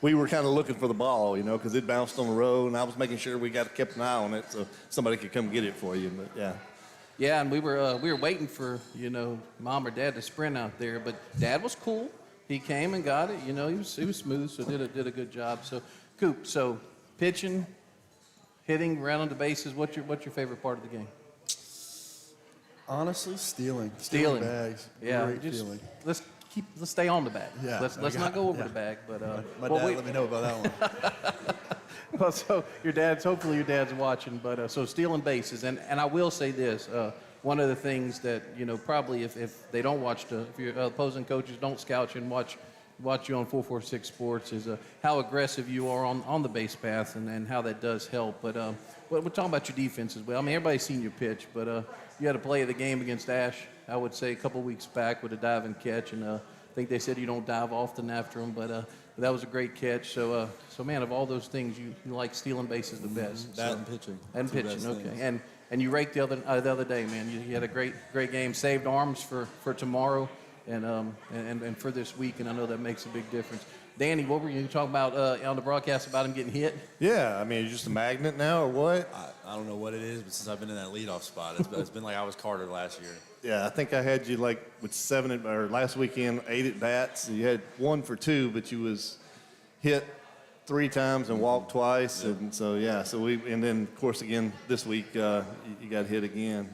We were kind of looking for the ball, because it bounced on the road, and I was making sure we kept an eye on it so somebody could come get it for you. But yeah. Yeah, and we were waiting for mom or dad to sprint out there, but dad was cool. He came and got it. He was smooth, so did a good job. So, Coop, so pitching, hitting, rounding the bases. What's your favorite part of the game? Honestly, stealing bags. Yeah, Great feeling. Let's stay on the bag. Yeah, let's not go over the bag. But my dad let me know about that one. Well, so hopefully your dad's watching. But so stealing bases, and I will say this: one of the things that probably if they don't watch if your opposing coaches don't scout you and watch you on 446 Sports is how aggressive you are on the base path and how that does help. But we're talking about your defense as well. I mean, everybody's seen your pitch, but you had a play of the game against Ash, I would say, a couple weeks back with a dive and catch, and I think they said you don't dive often after them, but that was a great catch. So man, of all those things, you like stealing bases the best. That and pitching. And pitching, okay. Things. And you raked the other day, man. You had a great game. Saved arms for tomorrow and for this week, and I know that makes a big difference. Danny, what were you talking about on the broadcast about him getting hit? Yeah, I mean, it's just a magnet now or what? I don't know what it is, but since I've been in that leadoff spot, it's been like I was Carter last year. Yeah, I think I had you with last weekend, 8 at bats. You had 1 for 2, but you was hit 3 times and walked twice, and so and then of course again this week you got hit again.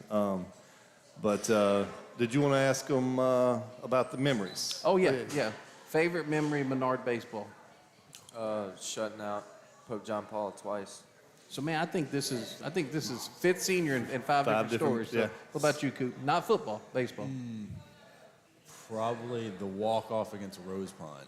But did you want to ask them about the memories? Oh yeah. Favorite memory, Menard baseball. Shutting out Pope John Paul twice. So man, I think this is 5th senior in 5 different stories. So, what about you, Coop? Not football, baseball. Probably the walk-off against Rose Pond.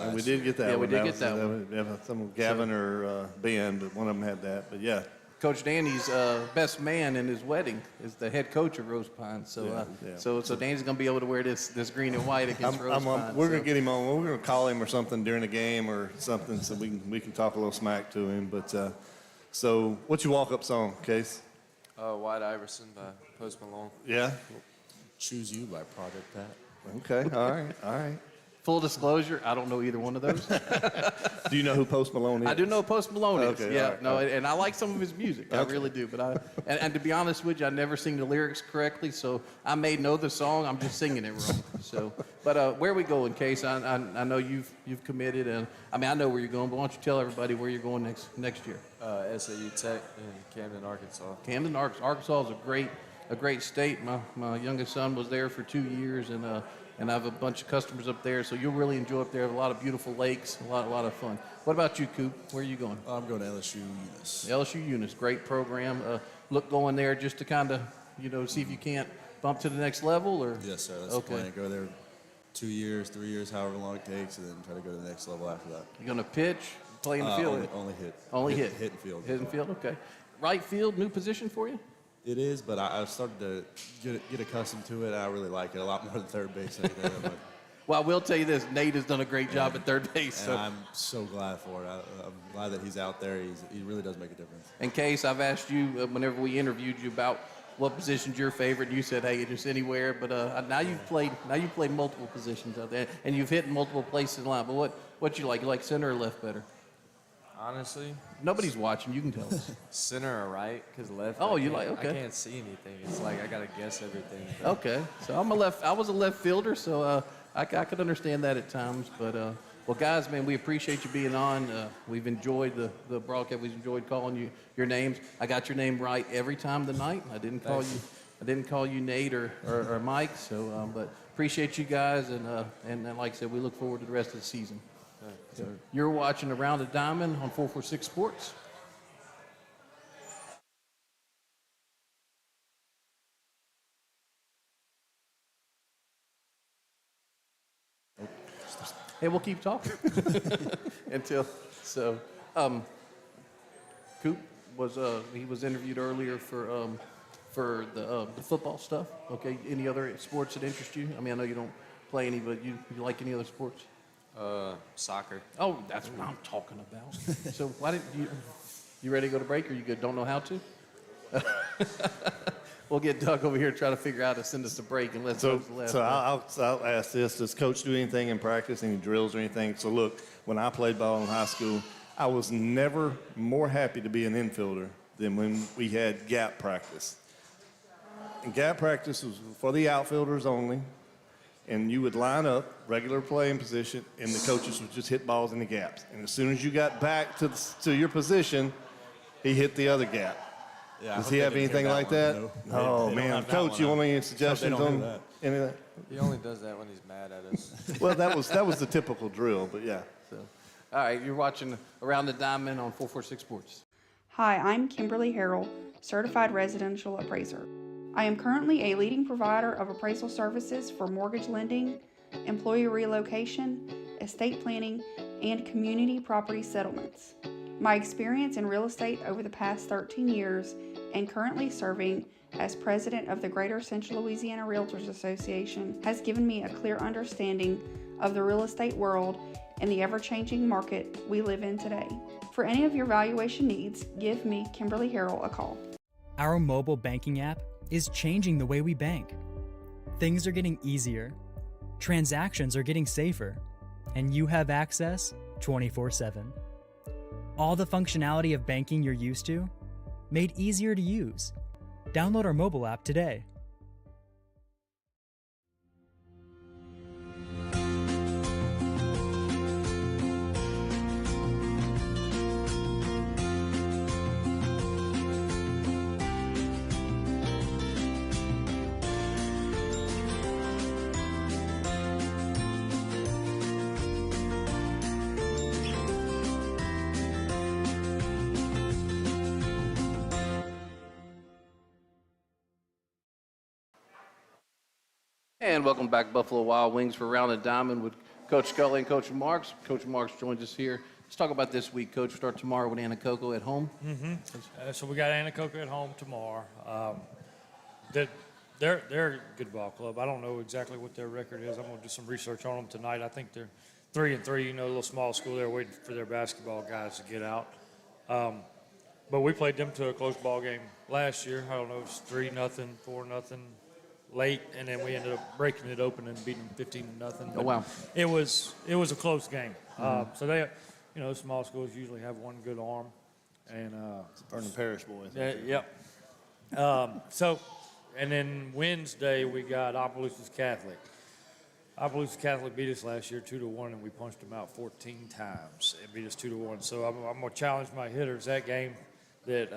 And we did get that one. Yeah, we did get that one. Some Gavin or Ben, but one of them had that. But yeah. Coach Danny's best man in his wedding is the head coach of Rose Pine. So so Danny's gonna be able to wear this green and white against Rose Pine. We're gonna get him on. We're gonna call him or something during the game or something, so we can talk a little smack to him. But so what's your walk-up song, Case? White Iverson by Post Malone. Yeah. Choose You by Project Pat. Okay. All right. Full disclosure, I don't know either one of those. Do you know who Post Malone is? I do know Post Malone is. Okay, Yeah, all right, no, all right. and I like some of his music. I really do. But and to be honest with you, I never sing the lyrics correctly, so I may know the song. I'm just singing it wrong. So, but where we go in Case? I know you've committed, and I mean I know where you're going. But why don't you tell everybody where you're going next year? SAU Tech in Camden, Arkansas. Camden, Arkansas is a great state. My youngest son was there for 2 years, and I have a bunch of customers up there, so you'll really enjoy up there. A lot of beautiful lakes, a lot of fun. What about you, Coop? Where are you going? I'm going to LSU Eunice. LSU Eunice, great program. Look going there just to kind of, see if you can't bump to the next level, or? Yes, sir. That's the plan. Go there 2 years, 3 years, however long it takes, and then try to go to the next level after that. You're going to pitch, play in the field? Only hit. Only hit? Hit and field. Hit and field, okay. Right field, new position for you? It is, but I've started to get accustomed to it. I really like it a lot more than third base. But, well, I will tell you this. Nate has done a great job at third base. And I'm so glad for it. I'm glad that he's out there. He really does make a difference. In Case, I've asked you whenever we interviewed you about what position's your favorite. You said, hey, just anywhere. But now you've played multiple positions out there, and you've hit in multiple places in line. But what you like? You like center or left better? Honestly, nobody's watching. You can tell us. Center or right? Because left. Oh, you like? Okay. I can't see anything. It's like I gotta guess everything. Okay, so I was a left fielder, so I could understand that at times. But well, guys, man, we appreciate you being on. We've enjoyed the broadcast. We've enjoyed calling you your names. I got your name right every time tonight. I didn't call you Nate or Mike. So, but appreciate you guys, and like I said, we look forward to the rest of the season. So you're watching Around the Diamond on 446 Sports. Hey, we'll keep talking until so. Coop was he was interviewed earlier for the football stuff. Okay, any other sports that interest you? I mean, I know you don't play any, but you like any other sports? Soccer. Oh, that's what I'm talking about. So why didn't you ready to go to break, or you good? Don't know how to? We'll get Doug over here to try to figure out how to send us a break and let's So I'll ask this: does Coach do anything in practice, any drills or anything? So look, when I played ball in high school, I was never more happy to be an infielder than when we had gap practice. And gap practice was for the outfielders only. And you would line up, regular playing position, and the coaches would just hit balls in the gaps. And as soon as you got back to your position, he hit the other gap. Yeah, does he have anything like that? No. Oh, man. Coach, you want any suggestions on any of that? He only does that when he's mad at us. Well, that was the typical drill, but yeah. So, all right, you're watching Around the Diamond on 446 Sports. Hi, I'm Kimberly Harrell, Certified Residential Appraiser. I am currently a leading provider of appraisal services for mortgage lending, employee relocation, estate planning, and community property settlements. My experience in real estate over the past 13 years and currently serving as president of the Greater Central Louisiana Realtors Association has given me a clear understanding of the real estate world and the ever-changing market we live in today. For any of your valuation needs, give me, Kimberly Harrell, a call. Our mobile banking app is changing the way we bank. Things are getting easier, transactions are getting safer, and you have access 24/7. All the functionality of banking you're used to, made easier to use. Download our mobile app today. And welcome back, Buffalo Wild Wings, for Round and Diamond with Coach Scully and Coach Marks. Coach Marks joins us here. Let's talk about this week, Coach. Start tomorrow with Anacoco at home. So we got Anacoco at home tomorrow. They're a good ball club. I don't know exactly what their record is. I'm going to do some research on them tonight. I think they're 3-3. You know, a little small school. They're waiting for their basketball guys to get out. But we played them to a close ball game last year. I don't know, it was 3-0, 4-0 late, and then we ended up breaking it open and beating them 15-0. Oh, wow. It was a close game. So they, you know, small schools usually have one good arm, and Vernon Parish boys. Yep. And then Wednesday we got Opelousas Catholic. Opelousas Catholic beat us last year 2-1, and we punched them out 14 times and beat us 2-1. So I'm going to challenge my hitters that game that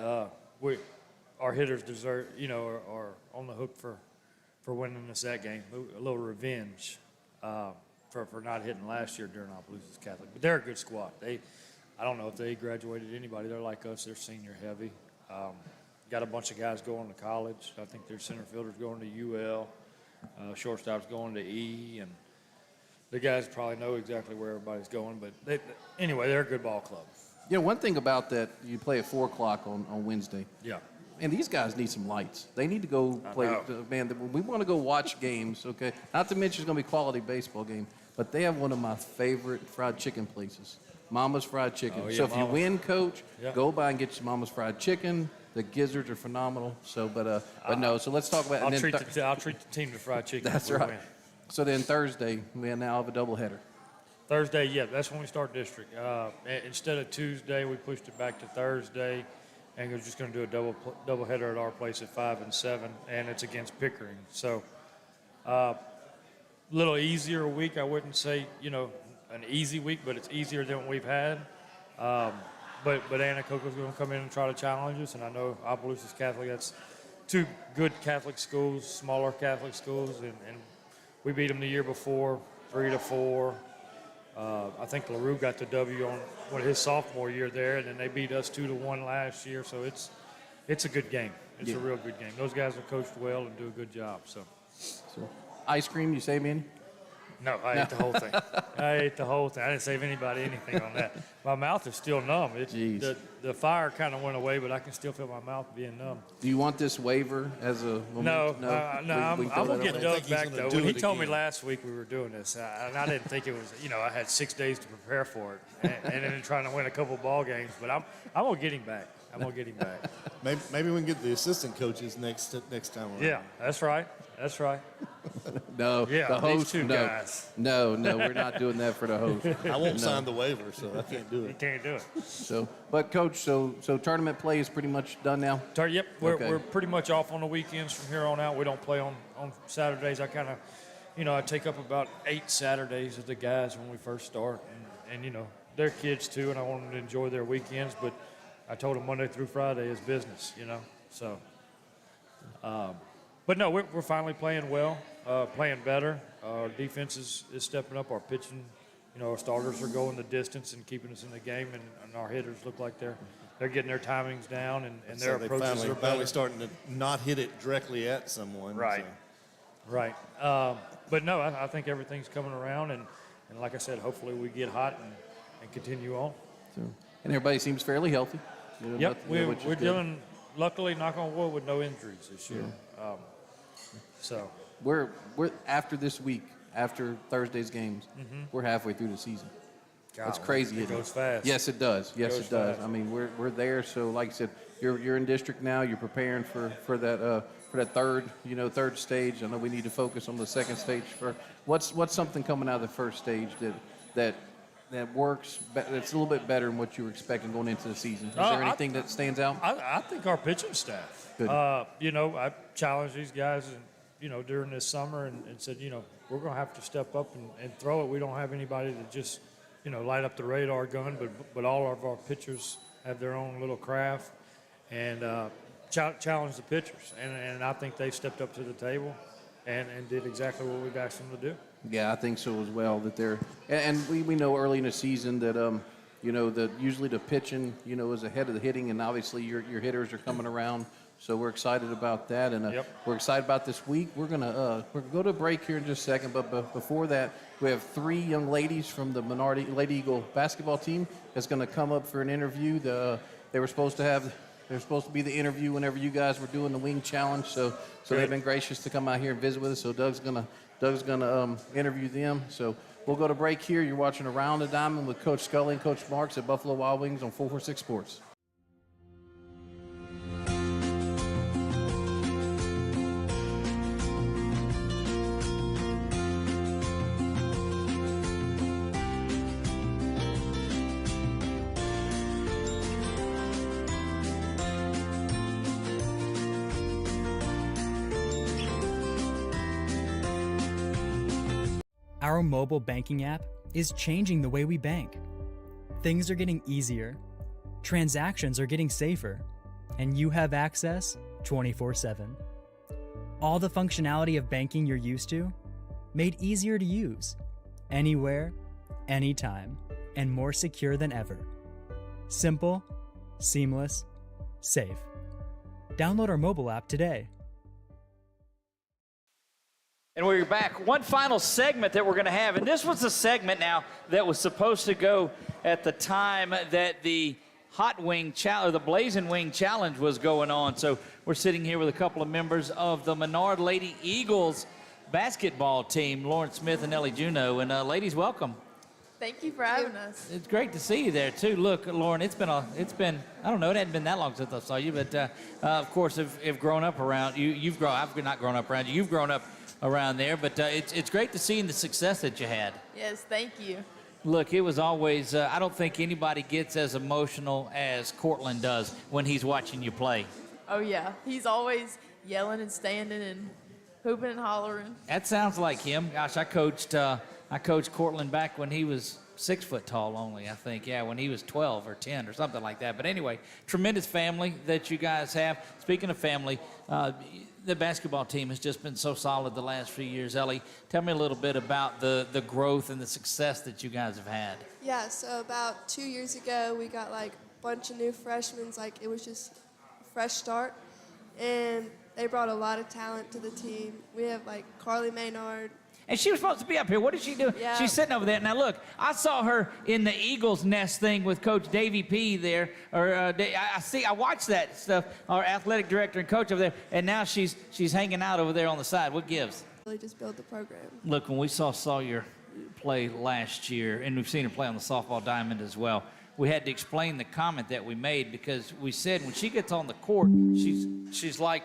our hitters deserve, you know, are on the hook for winning us that game. A little revenge for not hitting last year during Opelousas Catholic. But they're a good squad. I don't know if they graduated anybody. They're like us. They're senior heavy. Got a bunch of guys going to college. I think their center fielders going to UL. Shortstop's going to E, and the guys probably know exactly where everybody's going. But anyway, they're a good ball club. You know, one thing about that, you play at 4 o'clock on Wednesday. Yeah. And these guys need some lights. They need to go play. Man, we want to go watch games, okay? Not to mention it's going to be a quality baseball game. But they have one of my favorite fried chicken places, Mama's Fried Chicken. Oh, yeah, so if you win, Coach, go by and get your Mama's Fried Chicken. The gizzards are phenomenal. So, but no. So let's talk about. I'll treat the team to fried chicken. That's right. Win. So then Thursday we now have a doubleheader. Thursday, yeah, that's when we start district. Instead of Tuesday, we pushed it back to Thursday, and we're just going to do a doubleheader at our place at 5 and 7, and it's against Pickering. So, a little easier week. I wouldn't say, you know, an easy week, but it's easier than what we've had. But Anacoco's going to come in and try to challenge us, and I know Opelousas Catholic, that's two good Catholic schools, smaller Catholic schools, and we beat them the year before, 3-4. I think LaRue got the W on his sophomore year there, and then they beat us 2-1 last year, so it's a good game. It's a real good game. Those guys are coached well and do a good job. So ice cream, you save me? No, I ate the whole thing. I ate the whole thing. I didn't save anybody anything on that. My mouth is still numb. The fire kind of went away, but I can still feel my mouth being numb. Do you want this waiver as a moment? No. I'm going to get Doug back, though. When he told me last week we were doing this, and I didn't think it was, you know, I had 6 days to prepare for it, and then trying to win a couple ball games. But I'm going to get him back. Maybe we can get the assistant coaches next time around. Yeah, that's right. No, yeah, the host. These two guys. No, we're not doing that for the host. I won't sign the waiver, so I can't do it. You can't do it. So, but Coach, so tournament play is pretty much done now. Yep, we're pretty much off on the weekends from here on out. We don't play on Saturdays. I kind of, you know, I take up about 8 Saturdays with the guys when we first start, and you know, they're kids too, and I want them to enjoy their weekends. But I told them Monday through Friday is business, you know. So, but no, we're finally playing well, playing better. Our defense is stepping up. Our pitching, you know, our starters are going the distance and keeping us in the game, and our hitters look like they're getting their timings down, and their approaches are better. Finally starting to not hit it directly at someone. Right. So. Right. But no, I think everything's coming around, and like I said, hopefully we get hot and continue on. So, and everybody seems fairly healthy. You know, yep, we're dealing, luckily, knock on wood, with no injuries this year. So we're after this week, after Thursday's games, we're halfway through the season. It's crazy. It goes fast. Yes, it does. Yes, it does. Fast. I mean, we're there. So, like I said, you're in district now. You're preparing for that third stage. I know we need to focus on the second stage. What's something coming out of the first stage that works? That's a little bit better than what you were expecting going into the season. Is there anything that stands out? I think our pitching staff. Good. You know, I challenged these guys, and you know, during this summer, and said, you know, we're going to have to step up and throw it. We don't have anybody to just, you know, light up the radar gun, but all of our pitchers have their own little craft, and challenge the pitchers. And I think they stepped up to the table and did exactly what we've asked them to do. Yeah, I think so as well. That they're, and we know early in the season that you know, that usually the pitching, you know, is ahead of the hitting, and obviously your hitters are coming around So we're excited about that, and we're excited about this week. We're gonna go to a break here in just a second, but before that, we have 3 young ladies from the Menard Lady Eagle basketball team that's going to come up for an interview. They were supposed to be the interview whenever you guys were doing the wing challenge. So they've been gracious to come out here and visit with us. So Doug's gonna interview them. So we'll go to break here. You're watching Around the Diamond with Coach Scully and Coach Marks at Buffalo Wild Wings on 446 Sports. Our mobile banking app is changing the way we bank. Things are getting easier, transactions are getting safer, and you have access 24/7. All the functionality of banking you're used to, made easier to use, anywhere, anytime, and more secure than ever. Simple, seamless, safe. Download our mobile app today. And we're back. One final segment that we're going to have, and this was a segment now that was supposed to go at the time that the Hot Wing Challenge, or the Blazing Wing Challenge was going on. So we're sitting here with a couple of members of the Menard Lady Eagles basketball team, Lauren Smith and Ellie Juneau. And ladies, welcome. Thank you for having us. It's great to see you there too. Look, Lauren, it's been I don't know, it hadn't been that long since I saw you, but of course, have grown up around you. I've not grown up around you. You've grown up around there, but it's great to see the success that you had. Yes, thank you. Look, it was always, I don't think anybody gets as emotional as Cortland does when he's watching you play. Oh yeah, he's always yelling and standing and hooping and hollering. That sounds like him. Gosh, I coached Cortland back when he was 6 foot tall only, I think. Yeah, when he was 12 or 10 or something like that. But anyway, tremendous family that you guys have. Speaking of family, the basketball team has just been so solid the last few years. Ellie, tell me a little bit about the growth and the success that you guys have had. Yeah, so about 2 years ago, we got like a bunch of new freshmen. Like it was just a fresh start. And they brought a lot of talent to the team. We have like Carly Menard. And she was supposed to be up here. What is she doing? Yeah. She's sitting over there. Now, look, I saw her in the Eagles Nest thing with Coach Davey P. there. I watched that stuff, our athletic director and coach over there, and now she's hanging out over there on the side. What gives? Really just build the program. Look, when we saw Sawyer play last year, and we've seen her play on the softball diamond as well, we had to explain the comment that we made because we said when she gets on the court, she's like,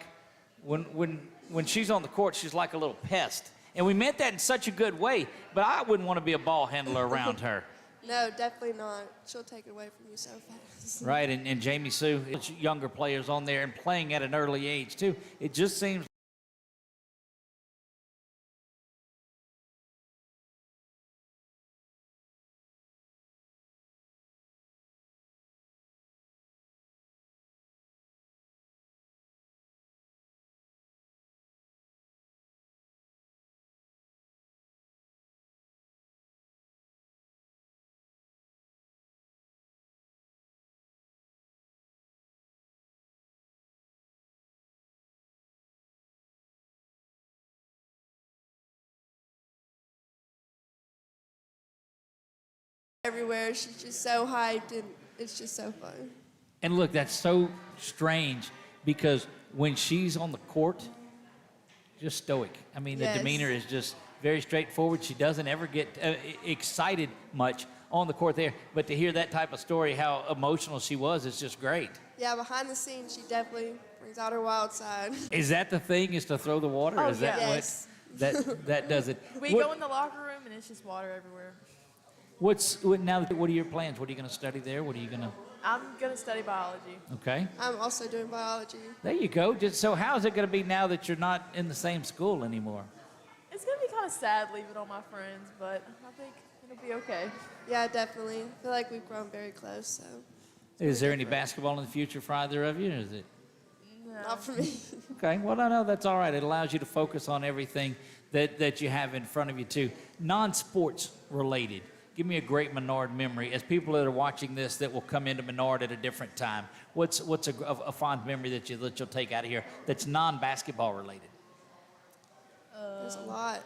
when she's on the court, she's like a little pest. And we meant that in such a good way, but I wouldn't want to be a ball handler around her. No, definitely not. She'll take it away from you so fast. Right, and Jamie Sue, younger players on there and playing at an early age, too. It just seems everywhere. She's just so hyped, and it's just so fun. And look, that's so strange because when she's on the court, just stoic. I mean, Yes. the demeanor is just very straightforward. She doesn't ever get excited much on the court there. But to hear that type of story, how emotional she was, is just great. Yeah, behind the scenes, she definitely brings out her wild side. Is that the thing, is to throw the water? Oh, Is that yeah. Yes. what that does it? We go in the locker room and it's just water everywhere. What are your plans? What are you going to study there? What are you going to? I'm going to study biology. Okay. I'm also doing biology. There you go. So how is it going to be now that you're not in the same school anymore? It's going to be kind of sad leaving all my friends, but I think it'll be okay. Yeah, definitely. I feel like we've grown very close, so. Is there any basketball in the future for either of you? Or is it? No. Not for me. Okay. Well, no, that's all right. It allows you to focus on everything that you have in front of you too. Non-sports related. Give me a great Menard memory. As people that are watching this that will come into Menard at a different time, what's a fond memory that you'll take out of here that's non-basketball related? There's a lot.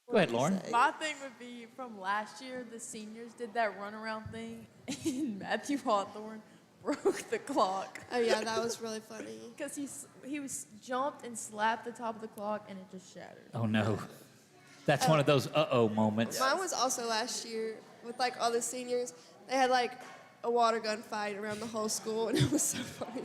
Go ahead, Lauren. My thing would be from last year, the seniors did that runaround thing, and Matthew Hawthorne broke the clock. Oh yeah, that was really funny. Because he was jumped and slapped the top of the clock, and it just shattered. Oh, no. That's one of those uh-oh moments. Mine was also last year with like all the seniors. They had like a water gun fight around the whole school, and it was so funny.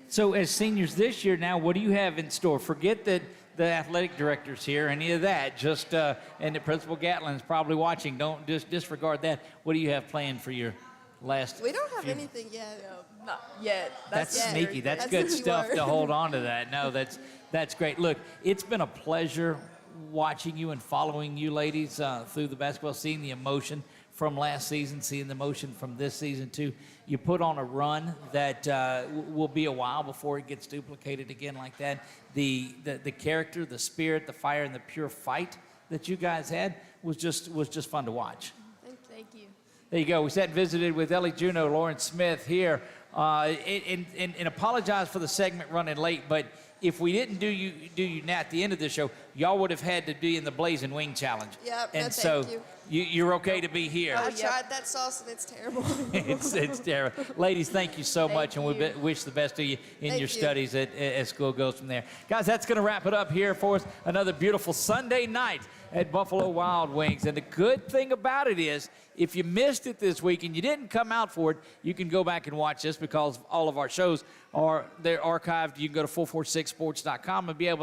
So as seniors this year now, what do you have in store? Forget that the athletic director's here, any of that. Just, and the Principal Gatlin's probably watching. Don't disregard that. What do you have planned for your last We don't have anything yet. Not yet. That's sneaky. That's good the key stuff word. to hold on to that. No, that's great. Look, it's been a pleasure watching you and following you ladies through the basketball, seeing the emotion from last season, seeing the emotion from this season too. You put on a run that will be a while before it gets duplicated again like that. The character, the spirit, the fire, and the pure fight that you guys had was just fun to watch. Thank you. There you go. We sat and visited with Ellie Juneau, Lauren Smith here, and apologize for the segment running late, but if we didn't do you now at the end of the show, y'all would have had to be in the Blazing Wing Challenge. Yep, and no, so thank you're okay to be here. I tried that sauce, and it's terrible. it's terrible. Ladies, thank you so much, and we wish the best to you in your studies as school goes from there. Guys, that's going to wrap it up here for us. Another beautiful Sunday night at Buffalo Wild Wings. And the good thing about it is, if you missed it this week and you didn't come out for it, you can go back and watch this because all of our shows they're archived. You can go to 446sports.com and be able